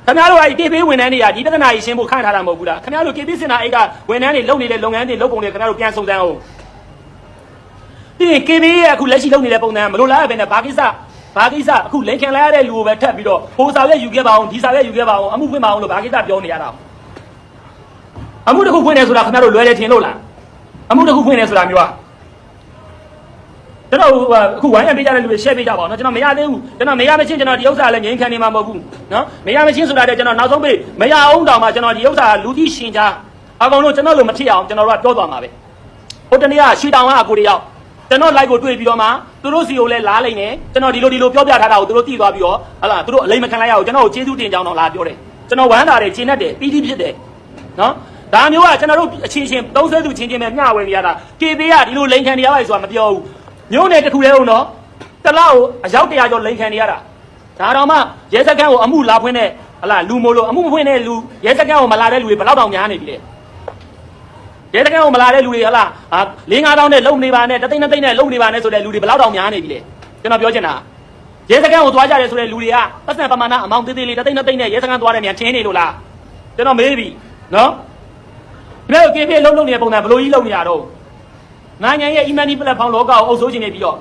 ခင်ဗျားတို့အဲ့ KB ဝန်ထမ်းတွေကဒီပြဿနာကြီးရှင်းဖို့ခိုင်းထားတာမဟုတ်ဘူးလားခင်ဗျားတို့ KB စင်နာအိတ်ကဝန်ထမ်းတွေလုပ်နေတဲ့လုပ်ငန်းတွေလုပ်ပုံတွေခင်ဗျားတို့ပြန်စုံစမ်းအောင်ဒီ KB ရဲ့အခုလက်ရှိလုပ်နေတဲ့ပုံစံမလို့လားပဲနဲ့ဘာကိစ္စအခုလိန်ခံလိုက်ရတဲ့လူကိုပဲထပ်ပြီးတော့ဟိုစာရွက်ယူခဲ့ပါအောင်ဒီစာရွက်ယူခဲ့ပါအောင်အမှုဖွင့်ပါအောင်လို့ဘာကိစ္စပြောနေရတာအမှုတစ်ခုဖွင့်နေဆိုတာခင်ဗျားတို့လွယ်တယ်ထင်လို့လားအမှုတစ်ခုဖွင့်နေဆိုတာမျိုးอ่ะကျွန်တော်အခုဝိုင်းရပေးကြတဲ့လူတွေ share ပေးကြပါအောင်เนาะကျွန်တော်မရသေးဘူးကျွန်တော်မရမချင်းကျွန်တော်ဒီဥစ္စာလည်းငြိမ်းခံနေမှာမဟုတ်ဘူးเนาะမရမချင်းဆိုတာတဲ့ကျွန်တော်နောက်ဆုံးပေးမရအောင်တောင်မှကျွန်တော်ဒီဥစ္စာလူကြီးရှင်ကြားအကောင်တို့ကျွန်တော်လိုမဖြစ်အောင်ကျွန်တော်တို့ကပြောသွားမှာပဲဟိုတနေ့ကရွှေတောင်ကအကိုတွေရောက်ကျွန်တော် like ကိုတွေ့ပြီးတော့မှသူတို့စီကိုလည်းလားလိုက်နေကျွန်တော်ဒီလိုပြောပြထားတာကိုသူတို့သိသွားပြီးတော့ဟလာသူတို့အလိမ့်မခံလိုက်ရအောင်ကျွန်တော်ကိုကျေးဇူးတင်ကြောင်းတော့လာပြောတယ်ကျွန်တော်ဝမ်းသာတယ်ကျေနပ်တယ်ပီတိဖြစ်တယ်เนาะဒါမျိုးကကျွန်တော်တို့အချင်းချင်းသုံးဆွဲသူချင်းချင်းပဲမျှဝေနေရတာ KB ကဒီလိုလိန်ခံနေရပါလေဆိုတာမပြောဘူးမျိုးနယ်တစ်ခုလေးအောင်တော့တလောက်အယောက်100ကျော်လိန်ခံနေရတာဒါတော့မှရဲစခန်းကိုအမှုလာဖွင့်တဲ့ဟလာလူမို့လို့အမှုမဖွင့်တဲ့လူရဲစခန်းကိုမလာတဲ့လူတွေဘယ်လောက်တောင်များနေပြီလဲရဲစခန်းကိုမလာတဲ့လူတွေဟလာ4-5တောင်းနဲ့လုံနေပါနဲ့တသိန်းနဲ့လုံနေပါနဲ့ဆိုတဲ့လူတွေဘယ်လောက်တောင်များနေပြီလဲကျွန်တော်ပြောချင်တာရဲစခန်းကိုသွားကြတယ်ဆိုတဲ့လူတွေကပတ်စံပမာဏအမောင်သေးသေးလေးတသိန်းနဲ့ရဲစခန်းသွားတယ်မြန်ထင်းနေလို့လားကျွန်တော်မေးပြီနော်ဒီလို KB လုံးနေတဲ့ပုံစံဘယ်လိုကြီးလုပ်နေရတော့နိုင်ငံရဲ့ e-money platform လောကကိုအုပ်စိုးခြင်းနေပြီးတော့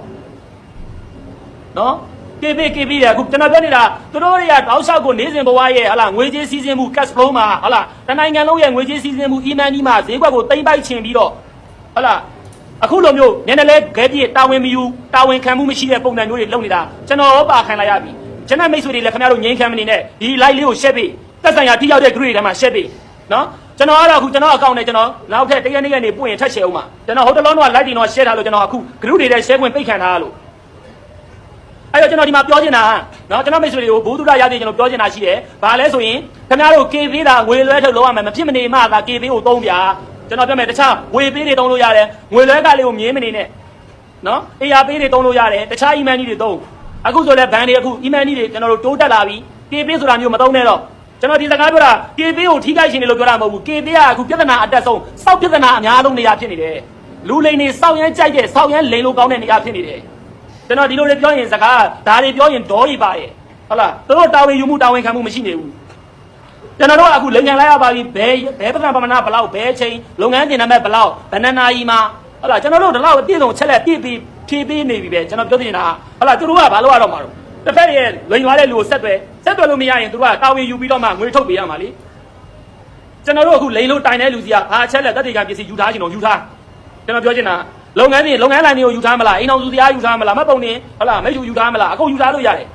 နော် KB တဲ့အခုကျွန်တော်ပြောနေတာသူတို့တွေကတောက်လျှောက်ကိုနေစဉ်ဘဝရဲ့ဟလာငွေကြေးစီးဆင်းမှု cash flow မှာဟလာတနိုင်ငံလုံးရဲ့ငွေကြေးစီးဆင်းမှု e-money မှာဈေးကွက်ကိုတိမ့်ပိုက်ချင်ပြီးတော့ဟလာအခုလိုမျိုးနည်းနည်းလေးခဲပြည့်တာဝန်မယူတာဝန်ခံမှုမရှိတဲ့ပုံစံမျိုးတွေလုပ်နေတာကျွန်တော်ပါခံလိုက်ရပြီကျွန်တော်မိတ်ဆွေတွေလည်းခင်ဗျားတို့ငြိမ်းခံမနေနဲ့ဒီ live လေးကို share ပေးသက်ဆိုင်ရာထိရောက်တဲ့ group တွေထဲမှာ share ပေးနော်ကျွန်တော်ကတော့အခုကျွန်တော်အကောင့်နဲ့ကျွန်တော်နောက်ထပ်တရက်နေ့ကနေပွင့်ရင်ထပ် share အောင်ပါကျွန်တော်ဟိုတလုံးတော့ live တင်တော့ share ထားလို့ကျွန်တော်အခု group တွေထဲ share ခွင့်ပိတ်ခံထားလို့အဲ့တော့ကျွန်တော်ဒီမှာပြောချင်တာနော်ကျွန်တော်မိတ်ဆွေတွေကိုဘိုးသူရရသေးကျွန်တော်ပြောချင်တာရှိတယ်ဘာလဲဆိုရင်ခင်ဗျားတို့ KB တာငွေလွှဲထုတ်လုပ်ရမယ်မဖြစ်မနေမှသာ KB ကိုသုံးပြကျွန်တော်ပြောမယ်တခြားငွေပေးတွေသုံးလို့ရတယ်ငွေလွှဲကလေးကိုမြင်းမနေနဲ့နော် AR ပေးတွေသုံးလို့ရတယ်တခြား e-money တွေသုံးအခုဆိုလဲဘန်တွေအခု e-money တွေကျွန်တော်တို့တိုးတက်လာပြီ KB ဆိုတာမျိုးမသုံးနဲ့တော့ကျွန်တော်ဒီစကားပြောတာ KB ကိုထိခိုက်ရှင်တယ်လို့ပြောတာမဟုတ်ဘူး KB ကအခုပြဿနာအတက်ဆုံးစောက်ပြဿနာအများဆုံးနေရာဖြစ်နေတယ်လူလိန်တွေစောက်ရမ်းကြိုက်တဲ့စောက်ရမ်းလိန်လို့ကောင်းတဲ့နေရာဖြစ်နေတယ်ကျွန်တော်ဒီလိုတွေပြောရင်စကားဒါတွေပြောရင်ဒေါ်ရီပါရဲ့ဟုတ်လားသူတို့တာဝန်ယူမှုတာဝန်ခံမှုမရှိနေဘူးကျွန်တော်တို့အခုလိန်ခံလိုက်ရပါပြီဘယ်ပကံပမာဏဘလောက်ဘယ်ချိန်လုပ်ငန်းတင်နံပါတ်ဘလောက်ဘယ်နှစ်နာရီမှာဟုတ်လားကျွန်တော်တို့ဒီလောက်အပြည့်စုံချက်လက်ပြည့်ပြီးဖြည့်ပေးနေပြီပဲကျွန်တော်ပြောနေတာဟုတ်လားသူတို့ကဘာလို့ရတော့မှာတော့တစ်ဖက်ရဲ့လိန်သွားတဲ့လူကိုဆက်သွယ်လို့မရရင်သူတို့ကတာဝန်ယူပြီးတော့မှငွေထုတ်ပေးရမှာလေကျွန်တော်တို့အခုလိန်လို့တိုင်တဲ့လူစီကဘာချက်လက်တက်တေကပစ္စည်းယူထားချင်တော့ယူထားကျွန်တော်ပြောချင်တာလုပ်ငန်းလိုင်းတွေကိုယူထားမလားအိမ်အောင်စုတရားယူထားမလားမပုံနေဟုတ်လားမိတ်ဆွေယူထားမလားအခုယူထားလို့ရတယ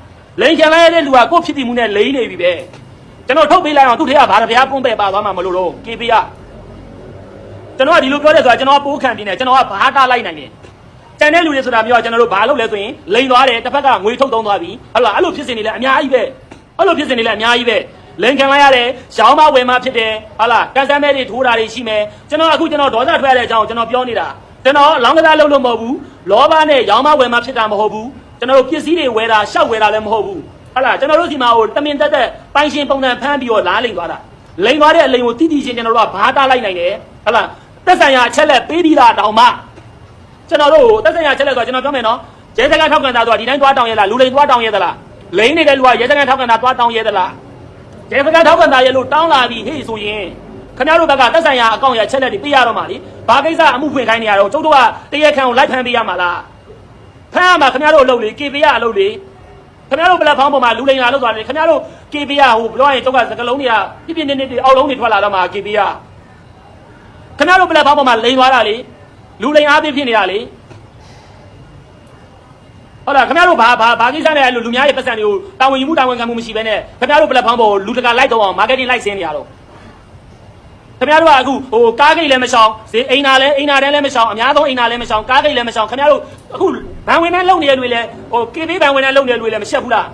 ်လိန်ခံလိုက်ရတဲ့လူကကိုယ့်ဖြစ်တည်မှုနဲ့လိန်နေပြီပဲကျွန်တော်ထုတ်ပေးလိုက်အောင်သူ့ထဲကဘာတစ်ပြားပုံးပဲပါသွားမှာမလို့တော့ KB ကကျွန်တော်ကဒီလိုပြောတယ်ဆိုတာကျွန်တော်ကပိုးခံပြင်းတယ်ကျွန်တော်ကဘာတားလိုက်နိုင်တယ်တန်တဲ့လူတွေဆိုတာမျိုးကကျွန်တော်တို့ဘာလုပ်လဲဆိုရင်လိန်သွားတယ်တစ်ဖက်ကငွေထုတ်သုံးသွားပြီဟုတ်လားအဲ့လိုဖြစ်စင်နေလဲအများကြီးပဲလိန်ခံလိုက်ရတယ်ရောင်းမဝယ်မဖြစ်တယ်ဟုတ်လားကန်ဆယ်မဲတွေထိုးတာတွေရှိမယ်ကျွန်တော်ဒေါသထွက်ရတဲ့အကြောင်းကျွန်တော်ပြောနေတာကျွန်တော်လောင်းကစားလုပ်လို့မဟုတ်ဘူးလောဘနဲ့ရောင်းမဝယ်မဖြစ်တာမဟုတ်ဘူးကျွန်တော်တို့ပစ္စည်းတွေဝယ်တာရှောက်ဝယ်တာလည်းမဟုတ်ဘူးဟုတ်လားကျွန်တော်တို့စီမှာဟိုတမင်တက်ပိုင်ရှင်ပုံစံဖမ်းပြီးတော့လားလိန်သွားတာလိန်သွားတဲ့အလိန်ကိုတိတိချင်းကျွန်တော်တို့ကဘာတားလိုက်နိုင်တယ်ဟုတ်လားသက်ဆိုင်ရာအချက်လက်ပေးပြီးတာတောင်မှကျွန်တော်တို့သက်ဆိုင်ရာချက်လက်ဆိုကျွန်တော်ပြောမယ်နော်ရဲစခန်းထောက်ခံတာဆိုတာဒီတိုင်းသွားတောင်းရဲလားလူလိန်သွားတောင်းရဲသလားလိန်နေတဲ့လူကရဲစခန်းထောက်ခံတာသွားတောင်းရဲသလားရဲစခန်းထောက်ခံတာရဲလို့တောင်းလာပြီးဟေ့ဆိုရင်ခင်ဗျားတို့ဘက်ကသက်ဆိုင်ရာအကောင့်ရချက်လက်တွေပေးရတော့မှာလေဘာကိစ္စအမှုဖွင့်ခိုင်းနေရတော့ကျုပ်တို့ကတရက်ခန့်ကိုလိုက်ဖမ်းပေးရမှာလားဖမ်းရမှာခင်ဗျားတို့အလုပ်လေ KB ကအလုပ်လေခင်ဗျားတို့ပလက်ဖောင်းပေါ်မှာလူလိန်လာလို့ဆိုတာလေခင်ဗျားတို့ KB ကဟိုပြောရင်ကျုပ်ကစကလုံးတွေကပြပြနေအောက်လုံးတွေထွက်လာတော့မှာ KB ကခင်ဗျားတို့ပလက်ဖောင်းပေါ်မှာလိန်သွားတာလေလူလိန်အားဖြစ်နေတာလေဟုတ်လားခင်ဗျားတို့ဘာကိစ္စနဲ့လူများရဲ့ပတ်စံတွေကိုတာဝန်ယူမှုတာဝန်ခံမှုမရှိဘဲနဲ့ခင်ဗျားတို့ပလက်ဖောင်းပေါ်လူတကာလိုက်တော့အောင် marketing လိုက်ဆင်းနေရတော့ခင်ဗျားတို့ကအခုဟိုကားဂိတ်လည်းမရှောင်ဈေးအိမ်နာတန်းလည်းမရှောင်အများဆုံးအိမ်နာလည်းမရှောင်ကားဂိတ်လည်းမရှောင်ခင်ဗျားတို့အခုဘန်ဝင်နဲ့လုံနေတဲ့လူတွေလည်းဟို KB ဘန်ဝင်နဲ့လုံနေတဲ့လူတွေလည်းမရှက်ဘူးလား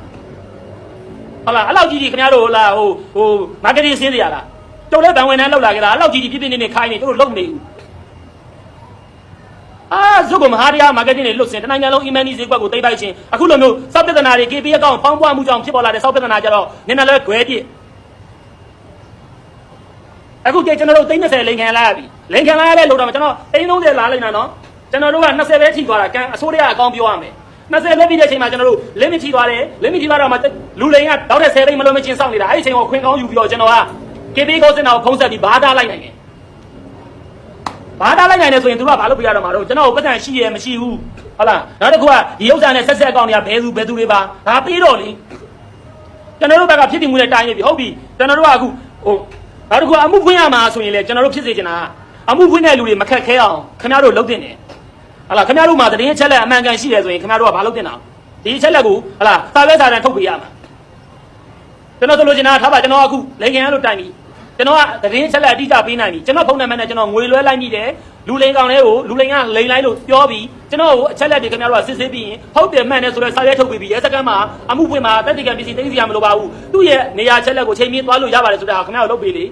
ဟုတ်လားအဲ့လောက်ကြီးကြီးခင်ဗျားတို့ဟလာဟိုမားကတ်တင်းဆင်းစရာလားတို့လည်းဗန်ဝင်တန်းလောက်လာကြတာအဲ့လောက်ကြီးကြီးပြပြနေခိုင်းနေတို့လုံးမနေဘူးဇုတ်ကမဟာတရားမားကတ်တင်းတွေလွတ်စင်တနိုင်ငံလုံးအီမန်နီဈေးကွက်ကိုတိတ်ပိုက်ခြင်းအခုလိုမျိုးစောက်ပြဿနာတွေ KB အကောင့်ဖောင်းပွားမှုကြောင့်ဖြစ်ပေါ်လာတဲ့စောက်ပြဿနာကြတော့နည်းနည်းလဲခွဲပြစ်အခုကြကျွန်တော်တို့30လိန်ခံလာရပြီလိန်ခံလာရတဲ့လို့တော့ကျွန်တော်30လာလိုက်တာနော်ကျွန်တော်တို့က20ပဲထိသွားတာကန်အစိုးရအကောင့်ပြောရမယ်20ပဲပြီးတဲ့အချိန်မှာကျွန်တော်တို့ limit ထိသွားတယ် limit ထိသွားတော့မှလူလိန်ကတောက်တဲ့10သိန်းမလုံးမချင်းစောင့်နေတာအဲ့ဒီအချိန်ကိုခွင့်ကောင်းယူပြီးတော့ကျွန်တော်က KB ကိုစင်တာကိုဖုံးဆက်ပြီးဘားသားလိုက်နိုင်တယ်ဘားသားလိုက်နိုင်တယ်ဆိုရင်သူကဘာလုပ်ပြရတော့မှာတော့ကျွန်တော်ကိုပတ်စံရှိရမရှိဘူးဟုတ်လားနောက်တစ်ခုကဒီဥစ္စာနဲ့ဆက်အကောင့်တွေကဘယ်သူတွေပါဒါပြီးတော့လေကျွန်တော်တို့ဘက်ကဖြစ်တည်မှုနဲ့တိုင်းနေပြီဟုတ်ပြီကျွန်တော်တို့ကအခုနောက်တစ်ခုအမှုဖွင့်ရမှာဆိုရင်လေကျွန်တော်တို့ဖြစ်စေချင်တာအမှုဖွင့်တဲ့လူတွေမခက်ခဲအောင်ခင်ဗျားတို့လုပ်တင်တယ်ဟလာခင်ဗျားတို့မှာတရင်ချက်လက်အမှန်ကန်ရှိတယ်ဆိုရင်ခင်ဗျားတို့ကဘာလုပ်တင်တာဒီချက်လက်ကိုဟလာစာပဲစာတန်ထုတ်ပေးရမှာကျွန်တော်ဆိုလို့ချင်တာထားပါကျွန်တော်အခုလိန်ကန်ရလို့တိုင်ပြီကျွန်တော်ကတရင်ချက်လက်အတိအကျပေးနိုင်ပြီကျွန်တော်ဖုန်းနံပါတ်နဲ့ကျွန်တော်ငွေလွှဲလိုက်မိတယ်လူလိန်ကောင်လေးကိုလူလိန်ကလိန်လိုက်လို့ပြောပြီးကျွန်တော်ကိုအချက်လက်တွေခင်ဗျားတို့ကစစ်ဆေးပြီးရင်ဟုတ်တယ်မှန်တယ်ဆိုတော့စာရဲထုတ်ပေးပြီးရဲစခန်းမှာအမှုဖွင့်မှာတက်တိကံပစ္စည်းသိသိရမလို့ပါဘူးသူ့ရဲ့နေရာချက်လက်ကိုချိန်မြင့်သွားလို့ရပါတယ်ဆိုတာခင်ဗျားတို့လုပ်ပေးလေ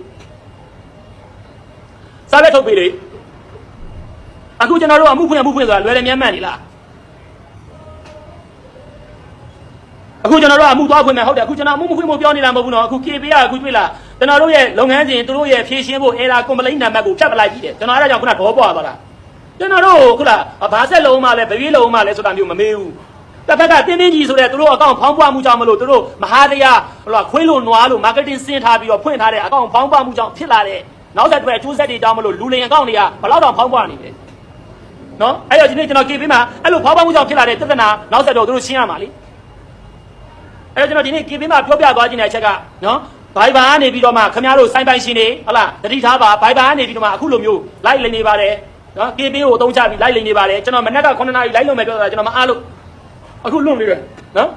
စာရဲထုတ်ပေးလေအခုကျွန်တော်တို့အမှုဖွင့်ဆိုတာလွယ်တယ်မြတ်မှန်နေလားအခုကျွန်တော်တို့အမှုသွားဖွင့်မယ်ဟုတ်တယ်အခုကျွန်တော်အမှုမဖွင့်ဖို့ပြောနေတာမဟုတ်ဘူးနော်အခု KB ကအခုတွေ့လားကျွန်တော်တို့ရဲ့လုပ်ငန်းစဉ်သူတို့ရဲ့ဖြည့်ရှင်းဖို့ error complaint နံပါတ်ကိုဖြတ်ပလိုက်ပြီးတယ်ကျွန်တော်အဲ့ဒါကြောင့်ခုနဒေါ်ပွားသွားတာကျွန်တော်တို့ခုလားဘာဆက်လုံးမှလဲဗပြေးလုံးမှလဲဆိုတာမျိုးမမေးဘူးတစ်ဖက်ကတင်းကြီးဆိုတဲ့သူတို့အကောင့်ဖောင်းပွားမှုကြောင့်မလို့သူတို့မဟာတရားဟိုခွေးလို့နွားလို့ marketing ဆင်းထားပြီးတော့ဖွင့်ထားတဲ့အကောင့်ဖောင်းပွားမှုကြောင့်ဖြစ်လာတဲ့နောက်ဆက်တွဲအကျိုးဆက်တွေကြောင့်မလို့လူလိမ်အကောင့်တွေကဘလောက်တောင်ဖောင်းပွားနေလဲနော်အဲ့တော့ဒီနေ့ကျွန်တော် KB မှာအဲ့လိုဖောင်းပွားမှုကြောင့်ဖြစ်လာတဲ့ပြဿနာနောက်ဆက်တော့သူတို့ရှင်းရမှာလေအဲ့တော့ကျွန်တော်ဒီနေ့ KB မှာပြောပြသွားခြင်းတဲ့အချက်ကနော်Viber ကနေပြီးတော့မှခင်ဗျားတို့စိုင်းပိုင်ရှင်တွေဟုတ်လားတတိထားပါ Viber ကနေပြီးတော့မှအခုလိုမျိုး live လိမ့်နေပါတယ်နော် KB ကိုအသုံးချပြီး live လိမ့်နေပါတယ်ကျွန်တော်မနက်က9နာရီ live လုပ်မယ်ပြောတာကျွန်တော်မအားလို့အခုလွတ်နေတယ်နော်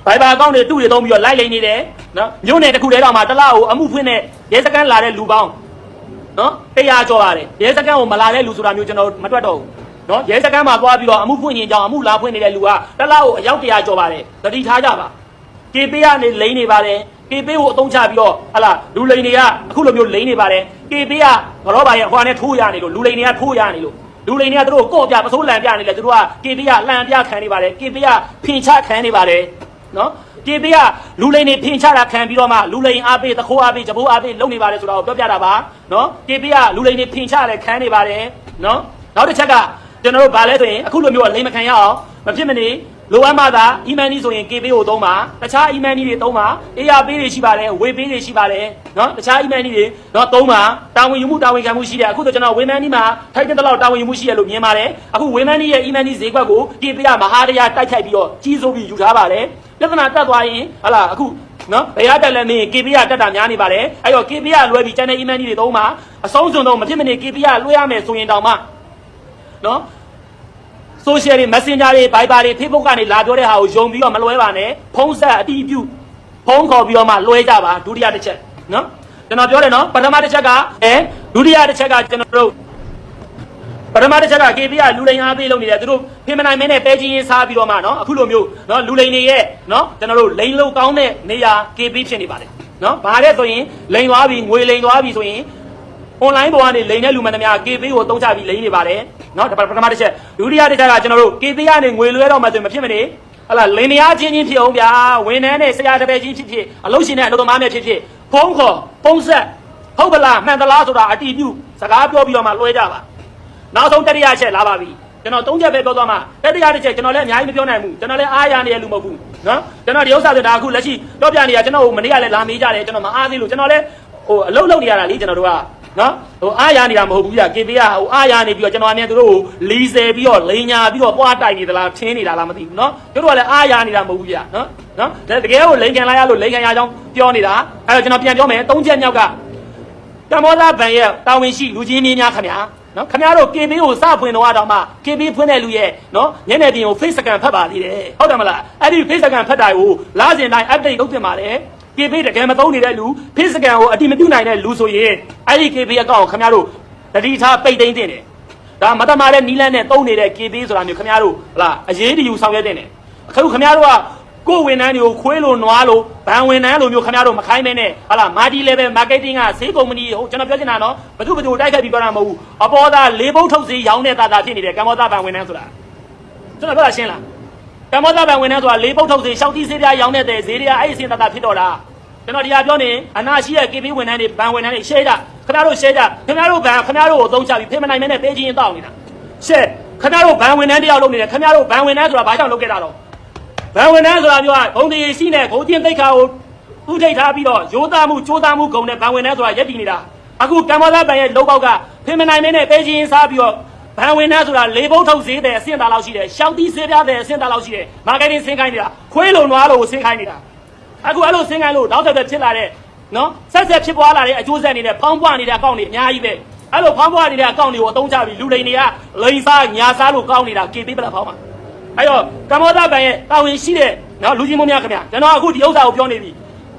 Viber အကောင့်တွေတူတွေသုံးပြီးတော့ live လိမ့်နေတယ်နော်မြို့နယ်တစ်ခုတည်းတော့မှတစ်လကိုအမှုဖွင့်တဲ့ရဲစခန်းလာတဲ့လူပေါင်းနော်100ကျော်ပါတယ်ရဲစခန်းကိုမလာတဲ့လူဆိုတာမျိုးကျွန်တော်မတွက်တော့ဘူးနော်ရဲစခန်းမှာသွားပြီးတော့အမှုဖွင့်ရင်ကြောင်းအမှုလာဖွင့်နေတဲ့လူကတစ်လကိုအယောက်100ကျော်ပါတယ်တတိထားကြပါ KB ကနေလိမ့်နေပါတယ်KB ကိုအသုံးချပြီးတော့ဟလာလူလိန်တွေကအခုလိုမျိုးလိန်နေပါတယ် KB ကဘောပါရဲ့ဟွာနဲ့ထိုးရနေလို့လူလိန်တွေကထိုးရနေလို့လူလိန်တွေကသူတို့ကော့ပြပစိုးလန်ပြနေလေသူတို့က KB ကလန်ပြခံနေပါတယ် KB ကဖင်ချခံနေပါတယ်နော် KB ကလူလိန်တွေဖင်ချတာခံပြီးတော့မှလူလိန်အားပေးတခိုးအားပေးဂျပိုးအားပေးလုပ်နေပါတယ်ဆိုတော့ပြောပြတာပါနော် KB ကလူလိန်တွေဖင်ချတယ်ခံနေပါတယ်နော်နောက်တစ်ချက်ကကျွန်တော်တို့ဗာလဲဆိုရင်အခုလိုမျိုးလိန်မခံရအောင်မဖြစ်မနေလိုအပ်မှသာအီမန်နီဆိုရင် KB ကိုသုံးပါတခြားအီမန်နီတွေသုံးပါ AR ပေးတွေရှိပါတယ်ဝေပေးတွေရှိပါတယ်နော်တခြားအီမန်နီတွေတော့သုံးပါတာဝန်ယူမှုတာဝန်ခံမှုရှိတယ်အခုဆိုကျွန်တော်ဝေမန်နီမှာထိုက်တဲ့လောက်တာဝန်ယူမှုရှိရလို့မြင်ပါတယ်အခုဝေမန်နီရဲ့အီမန်နီဈေးကွက်ကို KB ကမဟာတရားတိုက်ခိုက်ပြီးတော့ကြီးစိုးပြီးယူထားပါတယ်ပြဿနာတက်သွားရင်ဟလာအခုနော်ဘယ်ရတက်လဲမင်း KB ကတက်တာများနေပါတယ်အဲ့တော့ KB ကလွဲပြီးကျန်တဲ့အီမန်နီတွေသုံးပါအဆုံးစွန်တော့မဖြစ်မနေ KB ကလွှဲရမယ်ဆိုရင်တောင်မှနော်social တွေ messenger တွေ Viber တွေ Facebook ကနေလာပြောတဲ့ဟာကိုယုံပြီးတော့မလွဲပါနဲ့ဖုံးဆက်အတီးပြုဖုံးခေါ်ပြီးတော့မှလွဲကြပါဒုတိယတစ်ချက်နော်ကျွန်တော်ပြောတယ်နော်ပထမတစ်ချက်ကဒုတိယတစ်ချက်ကကျွန်တော်တို့ပထမတစ်ချက်က KB ကလူလိန်အားပေးလုပ်နေတယ်သူတို့ဖင်မနိုင်မင်းနဲ့ပဲချင်းစားပြီးတော့မှနော်အခုလိုမျိုးနော်လူလိန်တွေရဲ့နော်ကျွန်တော်တို့လိန်လို့ကောင်းတဲ့နေရာ KB ဖြစ်နေပါတယ်နော်ဘာလဲဆိုရင်လိန်သွားပြီငွေလိန်သွားပြီဆိုရင်online ပေါ်ကနေလိန်တဲ့လူမှန်သမျှ KB ကိုသုံးချပြီးလိန်နေပါတယ်နော်ပထမတစ်ချက်ဒုတိယတစ်ချက်ကကျွန်တော်တို့ KB ကနေငွေလွှဲတော့မှဆိုရင်မဖြစ်မနေဟလာလိန်များချင်းဖြစ်အောင်ဗျာဝန်ထမ်းနဲ့ဆရာတပည့်ချင်းဖြစ်အလုပ်ရှင်နဲ့အလုပ်သမားနဲ့ဖြစ်ဖုံးခေါ်ပုံဆက်ဟုတ်ပလားမှန်သလားဆိုတာအတီးပြုစကားပြောပြီးတော့မှလွှဲကြပါနောက်ဆုံးတတိယချက်လာပါပြီကျွန်တော်၃ချက်ပဲပြောသွားမှတတိယတစ်ချက်ကျွန်တော်လည်းအများကြီးမပြောနိုင်ဘူးကျွန်တော်လည်းအားရနေတဲ့လူမဟုတ်ဘူးနော်ကျွန်တော်ဒီဥစ္စာဆိုတာအခုလက်ရှိတော့ပြနေတာကျွန်တော်မနေ့ကလည်းလာမေးကြတယ်ကျွန်တော်မအားသေးလို့ကျွန်တော်လည်းအလုပ်လုပ်နေရတာလေကျွန်တော်တို့ကနော်အားရနေတာမဟုတ်ဘူးပြ KB ကအားရနေပြီးတော့ကျွန်တော်အမြင်သူတို့ကိုလီဆယ်ပြီးတော့လိန်ညာပြီးတော့ပွားတိုက်နေသလားထင်းနေတာလားမသိဘူးနော်တို့တို့ကလည်းအားရနေတာမဟုတ်ဘူးပြနော်တကယ်ကိုလိန်ခံလိုက်ရလို့လိန်ခံရကြောင်းပြောနေတာအဲ့တော့ကျွန်တော်ပြန်ပြောမယ်၃ချက်မြောက်ကတမောလာဘန်ရဲ့တာဝန်ရှိလူကြီးမင်းများခင်ဗျာနော်ခင်ဗျားတို့ KB ကိုစဖွင့်တော့တော့မှ KB ဖွင့်တဲ့လူရဲ့နော်ညနေပြင်ကို face scan ဖတ်ပါသေးတယ်ဟုတ်တယ်မလားအဲ့ဒီ face scan ဖတ်တာကိုလာစဉ်တိုင်း update လုပ်တင်ပါတယ်KB တကယ်မသုံးနေတဲ့လူ face scan ကိုအတိမပြုနိုင်တဲ့လူဆိုရင်အဲ့ဒီ KB အကောင့်ကိုခင်ဗျားတို့တတိထားပိတ်သိမ်းတင်တယ်ဒါမတမာတဲ့နီလန်းနဲ့သုံးနေတဲ့ KB ဆိုတာမျိုးခင်ဗျားတို့ဟလာအရေးတယူဆောင်ရွက်တင်တယ်အခုခင်ဗျားတို့က ကိုဝန်ထမ်းတွေကိုခွေးလို့နွားလို့ဘဏ်ဝန်ထမ်းလိုမျိုးခင်ဗျားတို့မခိုင်းမဲနဲ့ဟာလားမာတီလေပဲ marketing ကဈေးကုမ္ပဏီဟိုကျွန်တော်ပြောချင်တာနော်ဘသူတိုက်ခိုက်ပြီးပြောတာမဟုတ်ဘူးအပေါ်သားလေးဘုတ်ထုတ်ဈေးရောင်းတဲ့တာဖြစ်နေတယ်ကမ္ဘောဇဘဏ်ဝန်ထမ်းဆိုတာကျွန်တော်ပြောတာရှင်းလားကမ္ဘောဇဘဏ်ဝန်ထမ်းဆိုတာလေးဘုတ်ထုတ်ဈေးရှောက်တီးဈေးပြားရောင်းတဲ့ဈေးတွေကအဲ့ဒီအစင်တာဖြစ်တော့တာကျွန်တော်တရားပြောနေအနာရှိရဲ့ KB ဝန်ထမ်းတွေဘဏ်ဝန်ထမ်းတွေ share ကြခင်ဗျားတို့ share ကြခင်ဗျားတို့ဘဏ်ခင်ဗျားတို့ကိုအသုံးချပြီးဖေးမနိုင်မဲနဲ့ပေးချင်းတောက်နေတာ share ခင်ဗျားတို့ဘဏ်ဝန်ထမ်းတယောက်လုပ်နေတယ်ခင်ဗျားတို့ဘဏ်ဝန်ထမ်းဆိုတာဘာကြောင့်လုပ်ခဲ့တာတော့ဘဏ်ဝန်ထမ်းဆိုတာပြောဘုံတည်ရှိနဲ့ဂုံချင်းသိက္ခာကိုဥထိတ်ထားပြီးတော့ရိုးသားမှုကြိုးစားမှုဂုံနဲ့ဘဏ်ဝန်ထမ်းဆိုတာရက်တည်နေတာအခုကမ္ဘောဇဘဏ်ရဲ့လုံပေါက်ကဖေးမနိုင်မဲနဲ့ပေးချင်းစားပြီးတော့ဘဏ်ဝန်ထမ်းဆိုတာလေးဘုတ်ထုတ်ဈေးတဲ့အဆင့်တာလောက်ရှိတယ်ရှောက်တီးဈေးပြားတဲ့အဆင့်တာလောက်ရှိတယ်မာကတ်တင်းဆင်းခိုင်းနေတာခွေးလုံနွားလို့ဆင်းခိုင်းနေတာအခုအဲ့လိုဆင်းခိုင်းလို့နောက်တစ်ပတ်ဖြစ်လာတဲ့နော်ဆက်ဖြစ်ပွားလာတဲ့အကျိုးဆက်အနေနဲ့ဖောင်းပွားနေတဲ့အကောင့်တွေအများကြီးပဲအဲ့လိုဖောင်းပွားနေတဲ့အကောင့်တွေကိုအသုံးချပြီးလူလိန်တွေကလိန်စားညာစားလို့ကောင်းနေတာ KB ပလက်ဖောင်းမှာအဲ့တော့ကမ္ဘောဇဘဏ်ရဲ့တာဝန်ရှိတဲ့နော်လူကြီးမများခင်ဗျာကျွန်တော်အခုဒီဥစ္စာကိုပြောနေပြီ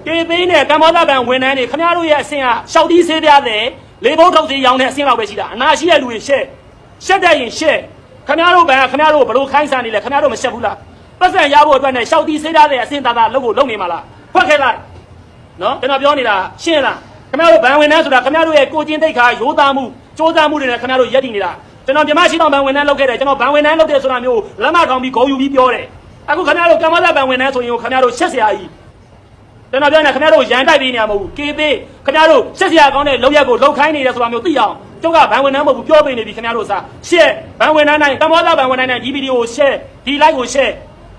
KB နဲ့ကမ္ဘောဇဘဏ်ဝန်ထမ်းတွေခင်ဗျားတို့ရဲ့အဆင့်ကရှောက်တီးဆေးပြားတဲ့လေးဘုတ်ထုတ်စီရောင်းတဲ့အဆင့်လောက်ပဲရှိတာအနာရှိတဲ့လူတွေရှက်တဲ့ရင်ရှက်ခင်ဗျားတို့ဘဏ်ကခင်ဗျားတို့ဘလို့ခိုင်းစားနေလဲခင်ဗျားတို့မရှက်ဘူးလားပတ်စံရဖို့အတွက်နဲ့ရှောက်တီးဆေးပြားတဲ့အဆင့်တာလုပ်ဖို့လုပ်နေမှာလားဖွက်ခဲ့လိုက်နော်ကျွန်တော်ပြောနေတာရှင်းလားခင်ဗျားတို့ဘဏ်ဝန်ထမ်းဆိုတာခင်ဗျားတို့ရဲ့ကိုချင်းတိတ်ခါရိုးသားမှုစ조사မှုတွေနဲ့ခင်ဗျားတို့ရက်တည်နေတာကျွန်တော်မြန်မာရှိတောင်ဘဏ်ဝန်ထမ်းလုပ်ခဲ့တယ်ကျွန်တော်ဘဏ်ဝန်ထမ်းလုပ်တယ်ဆိုတာမျိုးလက်မထောင်ပြီးဂုံယူပြီးပြောတယ်အခုခင်ဗျားတို့ကမ္ဘောဇဘဏ်ဝန်ထမ်းဆိုရင်ခင်ဗျားတို့ရှက်စရာကြီးကျွန်တော်ပြောနေခင်ဗျားတို့ရန်တိုက်ပေးနေရမဟုတ်ဘူး KB ခင်ဗျားတို့ရှက်စရာကောင်းတဲ့လုပ်ရက်ကိုလုပ်ခိုင်းနေတယ်ဆိုတာမျိုးသိအောင်ကျုပ်ကဘဏ်ဝန်ထမ်းမဟုတ်ဘူးပြောပေးနေပြီခင်ဗျားတို့စားရှက်ဘဏ်ဝန်ထမ်းတိုင်းကမ္ဘောဇဘဏ်ဝန်ထမ်းတိုင်းဒီဗီဒီယိုကိုရှက်ဒီ like ကိုရှက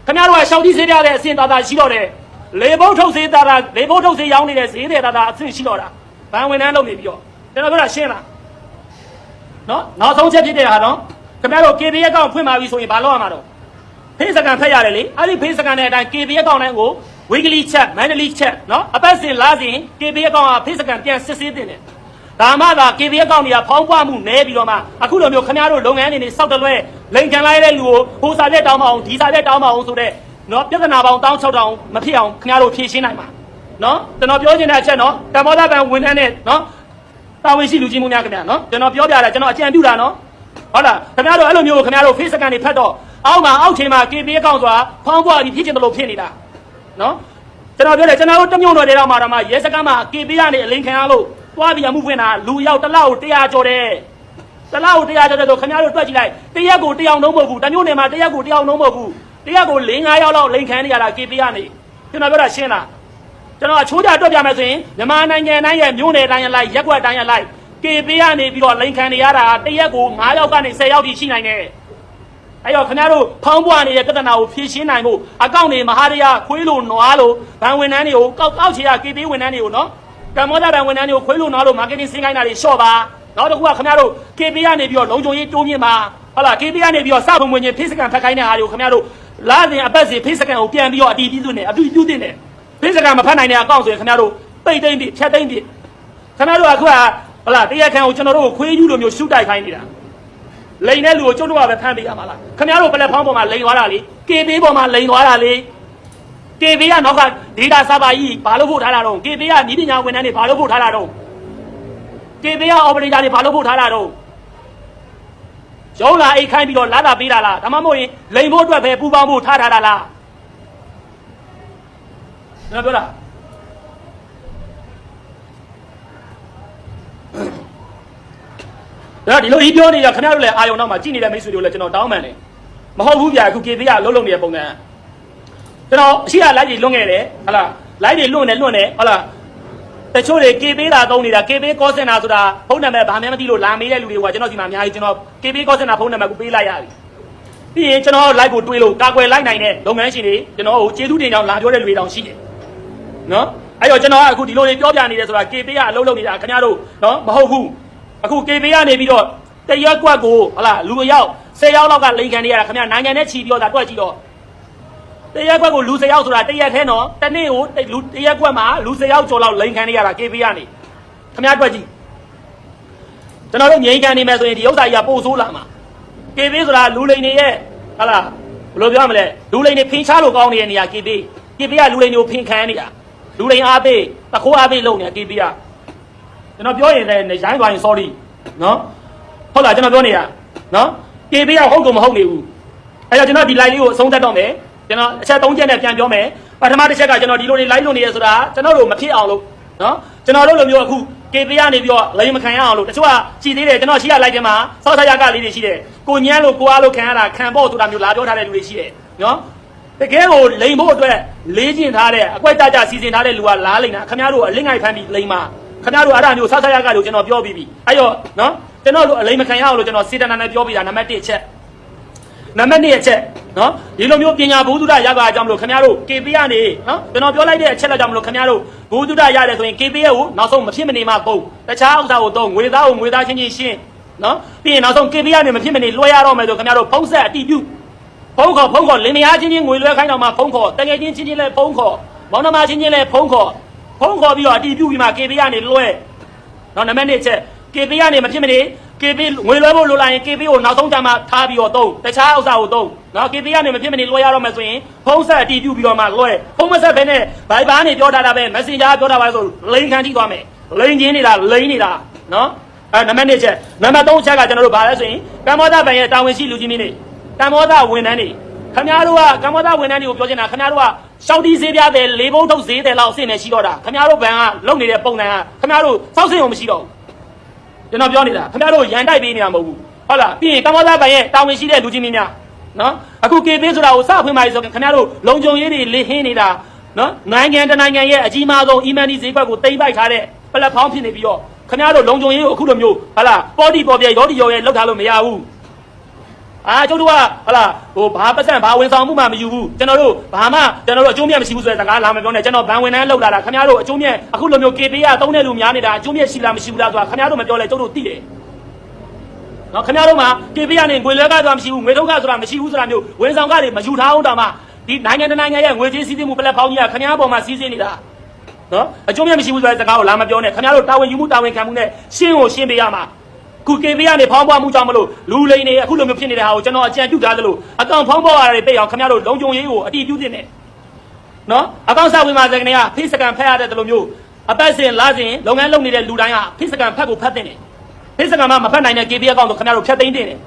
်ခင်ဗျားတို့ကရှောက်တီးစေးပြတဲ့အဆင့်တာရှိတော့တယ်လေဘုတ်ထုတ်စေးတာလေဘုတ်ထုတ်စေးရောင်းနေတဲ့ဈေးတဲ့တာအဆင့်ရှိတော့တာဘဏ်ဝန်ထမ်းလုပ်နေပြီးတော့ကျွန်တော်ပြောတာရှင်းလားနော်နောက်ဆုံးချက်ဖြစ်တဲ့ဟာနော်ခင်ဗျားတို့ KB ရဲ့အကောင့်ဖွင့်ပါပြီဆိုရင်ဘာလုပ်ရမှာတော့ဖေးစကန်ဖက်ရတယ်လေအဲ့ဒီဖေးစကန်တဲ့အတိုင်း KB ရဲ့အကောင့်တိုင်းကို weekly check monthly check နော်အပတ်စဉ်လားစဉ် KB ရဲ့အကောင့်ကဖေးစကန်ပြန်စစ်ဆေးတင်တယ်ဒါမှသာ KB ရဲ့အကောင့်တွေကဖောင်းပွားမှုနည်းပြီးတော့မှအခုလိုမျိုးခင်ဗျားတို့လုပ်ငန်းတွေနေစောက်တလွဲလိန်ခံလိုက်တဲ့လူကိုဟိုစာပြက်တောင်းမအောင်ဒီစာပြက်တောင်းမအောင်ဆိုတဲ့နော်ပြဿနာပေါင်း16000မဖြစ်အောင်ခင်ဗျားတို့ဖြေရှင်းနိုင်မှာနော်ကျွန်တော်ပြောချင်တဲ့အချက်နော်ကမ္ဘောဇဘဏ်ဝန်ထမ်းနဲ့နော်တာဝန်ရှိလူကြီးမှုများခင်ဗျာနော်ကျွန်တော်ပြောပြတာကျွန်တော်အကြံပြုတာနော်ဟုတ်လားခင်ဗျားတို့အဲ့လိုမျိုးခင်ဗျားတို့ Facebook ကနေဖတ်တော့အောက်ချိန်မှာ KB အကောင့်ဆိုတာဖောင်းပွားပြီးဖြစ်ချင်တယ်လို့ဖြစ်နေတာနော်ကျွန်တော်ပြောတယ်ကျွန်တော်တို့တမျိုးတော်တွေတော့မှရဲစခန်းမှာ KB ကနေအလိန်ခံရလို့သွားပြီးအမှုဖွင့်တာလူရောက်တစ်လောက်100ကျော်တယ်တစ်လောက်100ကျော်တယ်ဆိုခင်ဗျားတို့တွက်ကြည့်လိုက်တရက်ကို1ယောက်နှုံးမဟုတ်ဘူးတမျိုးနယ်မှာတရက်ကို1ယောက်နှုံးမဟုတ်ဘူးတရက်ကို4-5ယောက်လောက်လိန်ခံနေရတာ KB ကနေကျွန်တော်ပြောတာရှင်းလားကျွန်တော်အချိုးကြတွက်ပြမယ်ဆိုရင်မြန်မာနိုင်ငံတိုင်းရဲ့မြို့နယ်တိုင်းရဲ့လိုက်ရက်ကွက်တိုင်းရဲ့လိုက် KB ကနေပြီးတော့လိန်ခံနေရတာတရက်ကို9ယောက်ကနေ10ယောက်ထိရှိနိုင်တယ်အဲ့တော့ခင်ဗျားတို့ဖောင်းပွားနေတဲ့ပြဿနာကိုဖြေရှင်းနိုင်ဖို့အကောင့်တွေမဟာရရခွေးလို့နွားလို့ဘဏ်ဝန်ထမ်းတွေကိုကောက်ချေရ KB ဝန်ထမ်းတွေကိုနော်ကမ္ဘောဇဘဏ်ဝန်ထမ်းတွေကိုခွေးလို့နွားလို့ marketing ဆင်းခိုင်းတာတွေလျှော့ပါနောက်တစ်ခုကခင်ဗျားတို့ KB ကနေပြီးတော့လုံခြုံရေးတိုးမြင့်ပါဟုတ်လား KB ကနေပြီးတော့စပုံဝင်ချင်းဖေးစကန်ဖက်ခိုင်းတဲ့ဟာတွေကိုခင်ဗျားတို့လာစဉ်အပတ်စဉ်ဖေးစကန်ကိုပြန်ပြီးတော့အတီးပြီးသွင်းတယ်အတူတူးတင်တယ်ဖေးစကန်မဖက်နိုင်တဲ့အကောင့်ဆိုရင်ခင်ဗျားတို့ပိတ်သိမ့်ပြီးဖြတ်သိမ့်ပြီးခင်ဗျားတို့အခုကဟုတ်လားတရားခံကိုကျွန်တော်တို့ကိုခွေးယူလိုမျိုးရှုတိုက်ခိုင်းနေတာလိန်တဲ့လူကိုကျုပ်တို့ကပဲဖမ်းပေးရမှာလားခင်ဗျားတို့ပလက်ဖောင်းပေါ်မှာလိန်သွားတာလေ KB ပေါ်မှာလိန်သွားတာလေ KB ကနောက်က data server ကြီးဘာလို့ပို့ထားတာတော့ KB ကဤပညာဝန်ထမ်းတွေဘာလို့ပို့ထားတာတော့ KB က operator တွေဘာလို့ပို့ထားတာတော့ရုံးလာအိတ်ခိုင်းပြီးတော့လာတာပေးတာလားဒါမှမဟုတ်ရင်လိန်ဖို့အတွက်ပဲပူပေါင်းဖို့ထားထားတာလားကျွန်တော်ပြောတာဒါဒီလိုကြီးပြောနေတာခင်ဗျားတို့လည်းအာယုံနောက်မှာကြည်နေတဲ့မိတ်ဆွေတို့လည်းကျွန်တော်တောင်းပန်တယ်မဟုတ်ဘူးဗျာအခု KB ကလုံးလုံးနေတဲ့ပုံစံကျွန်တော်အရှိကလိုက်ကြီးလွတ်ခဲ့တယ်ဟုတ်လားလိုက်တွေလွတ်နေဟုတ်လားတချို့တွေ KB လာသုံးနေတာ KB call center ဆိုတာဖုန်းနံပါတ်ဘာမှမသိလို့လာမေးတဲ့လူတွေကကျွန်တော်စီမှာအများကြီးကျွန်တော် KB call center ဖုန်းနံပါတ်ကိုပေးလိုက်ရပြီပြီးရင်ကျွန်တော်လိုက်ကိုတွေးလို့ကာကွယ်လိုက်နိုင်တဲ့လုပ်ငန်းရှင်တွေကျွန်တော်ကိုကျေးဇူးတင်ကြောင်းလာပြောတဲ့လူတွေတောင်ရှိတယ်နော်အဲ့တော့ကျွန်တော်ကအခုဒီလိုတွေပြောပြနေတယ်ဆိုတာ KB ကအလုပ်လုပ်နေတာခင်ဗျားတို့နော်မဟုတ်ဘူးအခု KB ကနေပြီးတော့တရက်ကွက်ကိုဟုတ်လားလူရောက်10ယောက်လောက်ကလိန်ခံနေရတာခင်ဗျာနိုင်ငံနဲ့ချီပြီးတော့ဒါတွက်ကြည့်တော့တရက်ကွက်ကိုလူ10ယောက်ဆိုတာတရက်ထဲနော်တနေ့ကိုလူတရက်ကွက်မှာလူ10ယောက်ကျော်လောက်လိန်ခံနေရတာ KB ကနေခင်ဗျာတွက်ကြည့်ကျွန်တော်တို့ငြိမ်းချမ်းနေမယ်ဆိုရင်ဒီဥစ္စာကြီးကပို့ဆိုးလာမှာ KB ဆိုတာလူလိန်တွေရဲ့ဟုတ်လားဘယ်လိုပြောမလဲလူလိန်တွေဖင်ချလို့ကောင်းနေတဲ့နေရာ KB ကလူလိန်တွေကိုဖင်ခံနေတာလူလိန်အားပေးတခိုးအားပေးလုပ်နေတာ KB ကကျွန်တော်ပြောရင်လည်းရိုင်းသွားရင် sorry နော်ဟုတ်လားကျွန်တော်ပြောနေတာနော် KB ကဟုတ်ကုန်မဟုတ်နေဘူးအဲ့တော့ကျွန်တော်ဒီ line လေးကိုအဆုံးသတ်တော့မယ် ကျွန်တော်အချက်3ချက်နဲ့ပြန်ပြောမယ်ပထမတစ်ချက်ကကျွန်တော်ဒီလိုနေ live လုပ်နေရဆိုတာကျွန်တော်တို့မဖြစ်အောင်လို့နော်ကျွန်တော်တို့လိုမျိုးအခု KP ကနေပြီးတော့လိမ်မခံရအောင်လို့တချို့ကကြည်သေးတယ်ကျွန်တော်ရှိရလိုက်တယ်မှာစောက်ဆရကလေးတွေရှိတယ်ကိုညမ်းလို့ကိုအားလို့ခံရတာခံဖို့ဆိုတာမျိုးလာပြောထားတဲ့လူတွေရှိတယ်နော်တကယ်ကိုလိမ်ဖို့အတွက်လေးကျင်ထားတဲ့အကွက်ကြစီစဉ်ထားတဲ့လူကလားလိမ်တာခင်ဗျားတို့အလင်းငိုက်ဖမ်းပြီးလိမ်မှာခင်ဗျားတို့အဲ့ဒါမျိုးစောက်ဆရကလို့ကျွန်တော်ပြောပြီးပြီအဲ့တော့နော်ကျွန်တော်တို့အလိမ်မခံရအောင်လို့ကျွန်တော်စေတနာနဲ့ပြောပြီးတာနံပါတ်1ချက်နံပါတ်2အချက်နော်ဒီလိုမျိုးပညာဘုဒ္ဓရပါအကြောင်းမလို့ခင်ဗျားတို့ KP ကနေနော်ကျွန်တော်ပြောလိုက်တဲ့အချက်လက်ကြောင့်မလို့ခင်ဗျားတို့ဘုဒ္ဓရတယ်ဆိုရင် KP ရဲ့ကိုနောက်ဆုံးမဖြစ်မနေမှပုံတခြားဥစ္စာကိုတော့ငွေသားကိုငွေသားချင်းချင်းရှင်းနော်ပြီးရင်နောက်ဆုံး KP ကနေမဖြစ်မနေလွှဲရတော့မယ်ဆိုခင်ဗျားတို့ဖုံးဆက်အတိပြုဖုံးခေါ်လင်မယားချင်းချင်းငွေလွှဲခိုင်းတော့မှဖုံးခေါ်တကယ်ချင်းချင်းလည်းဖုံးခေါ်မောင်နှမချင်းချင်းလည်းဖုံးခေါ်ပြီးတော့အတိပြုပြီးမှ KP ကနေလွှဲနော်နံပါတ်2ချက် KP ကနေမဖြစ်မနေ KP ငွေလွှဲဖို့လိုလာရင် KP ကိုနောက်ဆုံးကြမှာထားပြီးတော့သုံးတခြားဥစ္စာကိုသုံးနော် KP ကနေမဖြစ်မနေလွှဲရတော့မယ်ဆိုရင်ဖုံးဆက်အတီးပြုပြီးတော့မှလွှဲဖုံးမဆက်ဘဲနဲ့ Viber နေပြောထားတာပဲ Messenger ပြောတာပါဆိုလိန်ခံကြည့်သွားမယ်လိန်ချင်းနေတာလိန်နေတာနော်နံပါတ်2ချက်နံပါတ်3ချက်ကကျွန်တော်တို့ဗာလဲဆိုရင်ကမ္ဘောဒဘဏ်ရဲ့တာဝန်ရှိလူကြီးမင်းတွေကမ္ဘောဒဝန်ထမ်းတွေခင်ဗျားတို့ကကမ္ဘောဒဝန်ထမ်းတွေကိုပြောချင်တာခင်ဗျားတို့ကရှောက်တီးဈေးပြတယ်လေဘုံထုတ်ဈေးတယ်လောက်အဆင့်နဲ့ရှိတော့တာခင်ဗျားတို့ဘဏ်ကလုံနေတဲ့ပုံစံကခင်ဗျားတို့စောက်စင်ုံမရှိတော့ဘူးကျွန်တော်ပြောနေတာခင်ဗျားတို့ရန်တိုက်ပေးနေတာမဟုတ်ဘူးဟုတ်လားပြီးရင်ကမ္ဘောဒဘဏ်ရဲ့တာဝန်ရှိတဲ့လူကြီးမင်းများနော်အခု KP ဆိုတာကိုစဖွင့်ပါလေဆိုခင်ဗျားတို့လုံခြုံရေးတွေလေဟင်းနေတာနော်နိုင်ငံတနိုင်ငံရဲ့အကြီးမားဆုံး e-money ဈေးကွက်ကိုတိမ့်ပိုက်ထားတဲ့ platform ဖြစ်နေပြီးတော့ခင်ဗျားတို့လုံခြုံရေးကိုအခုလိုမျိုးဟုတ်လားပေါ်တီပေါ်ပြရောတီရောရဲ့လောက်ထားလို့မရဘူးကျုပ်တို့ကဟုတ်လားဟိုဘာပတ်စံဘာဝန်ဆောင်မှုမှမယူဘူးကျွန်တော်တို့ဘာမှကျွန်တော်တို့အကျိုးမြတ်မရှိဘူးဆိုတဲ့စကားလာမပြောနဲ့ကျွန်တော်ဘဏ်ဝန်ထမ်းလောက်လာတာခင်ဗျားတို့အကျိုးမြတ်အခုလိုမျိုး KP ကသုံးတဲ့လူများနေတာအကျိုးမြတ်ရှိလားမရှိဘူးလားဆိုတာခင်ဗျားတို့မပြောလဲကျုပ်တို့သိတယ်နော်ခင်ဗျားတို့မှာ KP ကနေငွေလွှဲကားဆိုတာမရှိဘူးငွေထုတ်ကားဆိုတာမရှိဘူးဆိုတာမျိုးဝန်ဆောင်ကားတွေမယူထားအောင်တောင်မှဒီနိုင်ငံတနိုင်ငံရဲ့ငွေကြေးစည်းစိမ်မှုပလက်ဖောင်းကြီးကခင်ဗျားပေါ်မှာစည်းစိမ်နေတာနော်အကျိုးမြတ်မရှိဘူးဆိုတဲ့စကားကိုလာမပြောနဲ့ခင်ဗျားတို့တာဝန်ယူမှုတာဝန်ခံမှုနဲ့ရှင်းကိုရှင်းပေးရမှာခု KP ကနေဖောင်းပွားမှုကြောင့်မလို့လူလိန်တွေအခုလိုမျိုးဖြစ်နေတဲ့ဟာကိုကျွန်တော်အကြံပြုထားသလိုအကောင့်ဖောင်းပွားရတွေပိတ်အောင်ခင်ဗျားတို့လုံခြုံရေးကိုအတိပြုသင့်တယ်နော်အကောင့်စာဝင်မှာစကနေကဖိစကန်ဖက်ရတဲ့လိုမျိုးအပတ်စဉ်လာစဉ်လုပ်ငန်းလုပ်နေတဲ့လူတိုင်းကဖိစကန်ဖက်ကိုဖတ်သင့်တယ်ဖိစကန်မှမဖတ်နိုင်တဲ့ KP အကောင့်ကိုခင်ဗျားတို့ဖျက်သိမ်းသင့်တယ်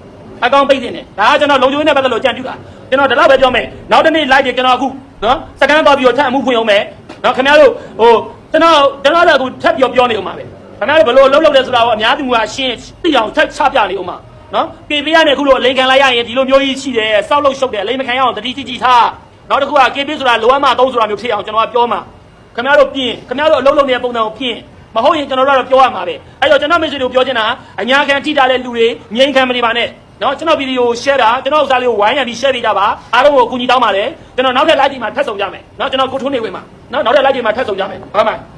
အကောင့်ပိတ်သင့်တယ်ဒါကကျွန်တော်လုံခြုံရေးနဲ့ပတ်သက်လို့အကြံပြုတာကျွန်တော်ဒီလောက်ပဲပြောမယ်နောက်တစ်နေ့ live တွေကျွန်တော်အခုနော်စကန်သွားပြီးတော့ထပ်အမှုဖွင့်အောင်မယ်နော်ခင်ဗျားတို့ဟိုကျွန်တော်လည်းအခုထပ်ပြောနေအောင်ပါပဲခင်ဗျားတို့ဘလို့လှုပ်တယ်ဆိုတာကိုအများသူကရှင်းသိအောင်ထပ်ချပြနေအောင်ပါနော် KP ကနေအခုလိုအလိန်ခံလိုက်ရရင်ဒီလိုမျိုးကြီးရှိတယ်စောက်လို့ရှုပ်တယ်အလိန်မခံရအောင်တတိကြည့်ထားနောက်တစ်ခုက KP ဆိုတာလိုအပ်မှသုံးဆိုတာမျိုးဖြစ်အောင်ကျွန်တော်ကပြောမှာခင်ဗျားတို့ပြင်ခင်ဗျားတို့အလုပ်လုပ်နေတဲ့ပုံစံကိုပြင်မဟုတ်ရင်ကျွန်တော်တို့ကတော့ပြောရမှာပဲအဲ့တော့ကျွန်တော် message ကိုပြောချင်တာအညာခံထိထားတဲ့လူတွေငြိမ်းခံမနေပါနဲ့နော်ကျွန်တော်ဗီဒီယို share တာကျွန်တော်ဥစားလေးကိုဝိုင်းရံပြီး share ပေးကြပါအားလုံးကိုအကူအညီတောင်းပါတယ်ကျွန်တော်နောက်ထပ် live ဒီမှာထပ်ဆောင်ကြမယ်နော်ကျွန်တော်ကိုထုံးနေဝင်မှာနော်နောက်ထပ် live ဒီမှာထပ်ဆောင်ကြမယ်ဟုတ်ပါမလား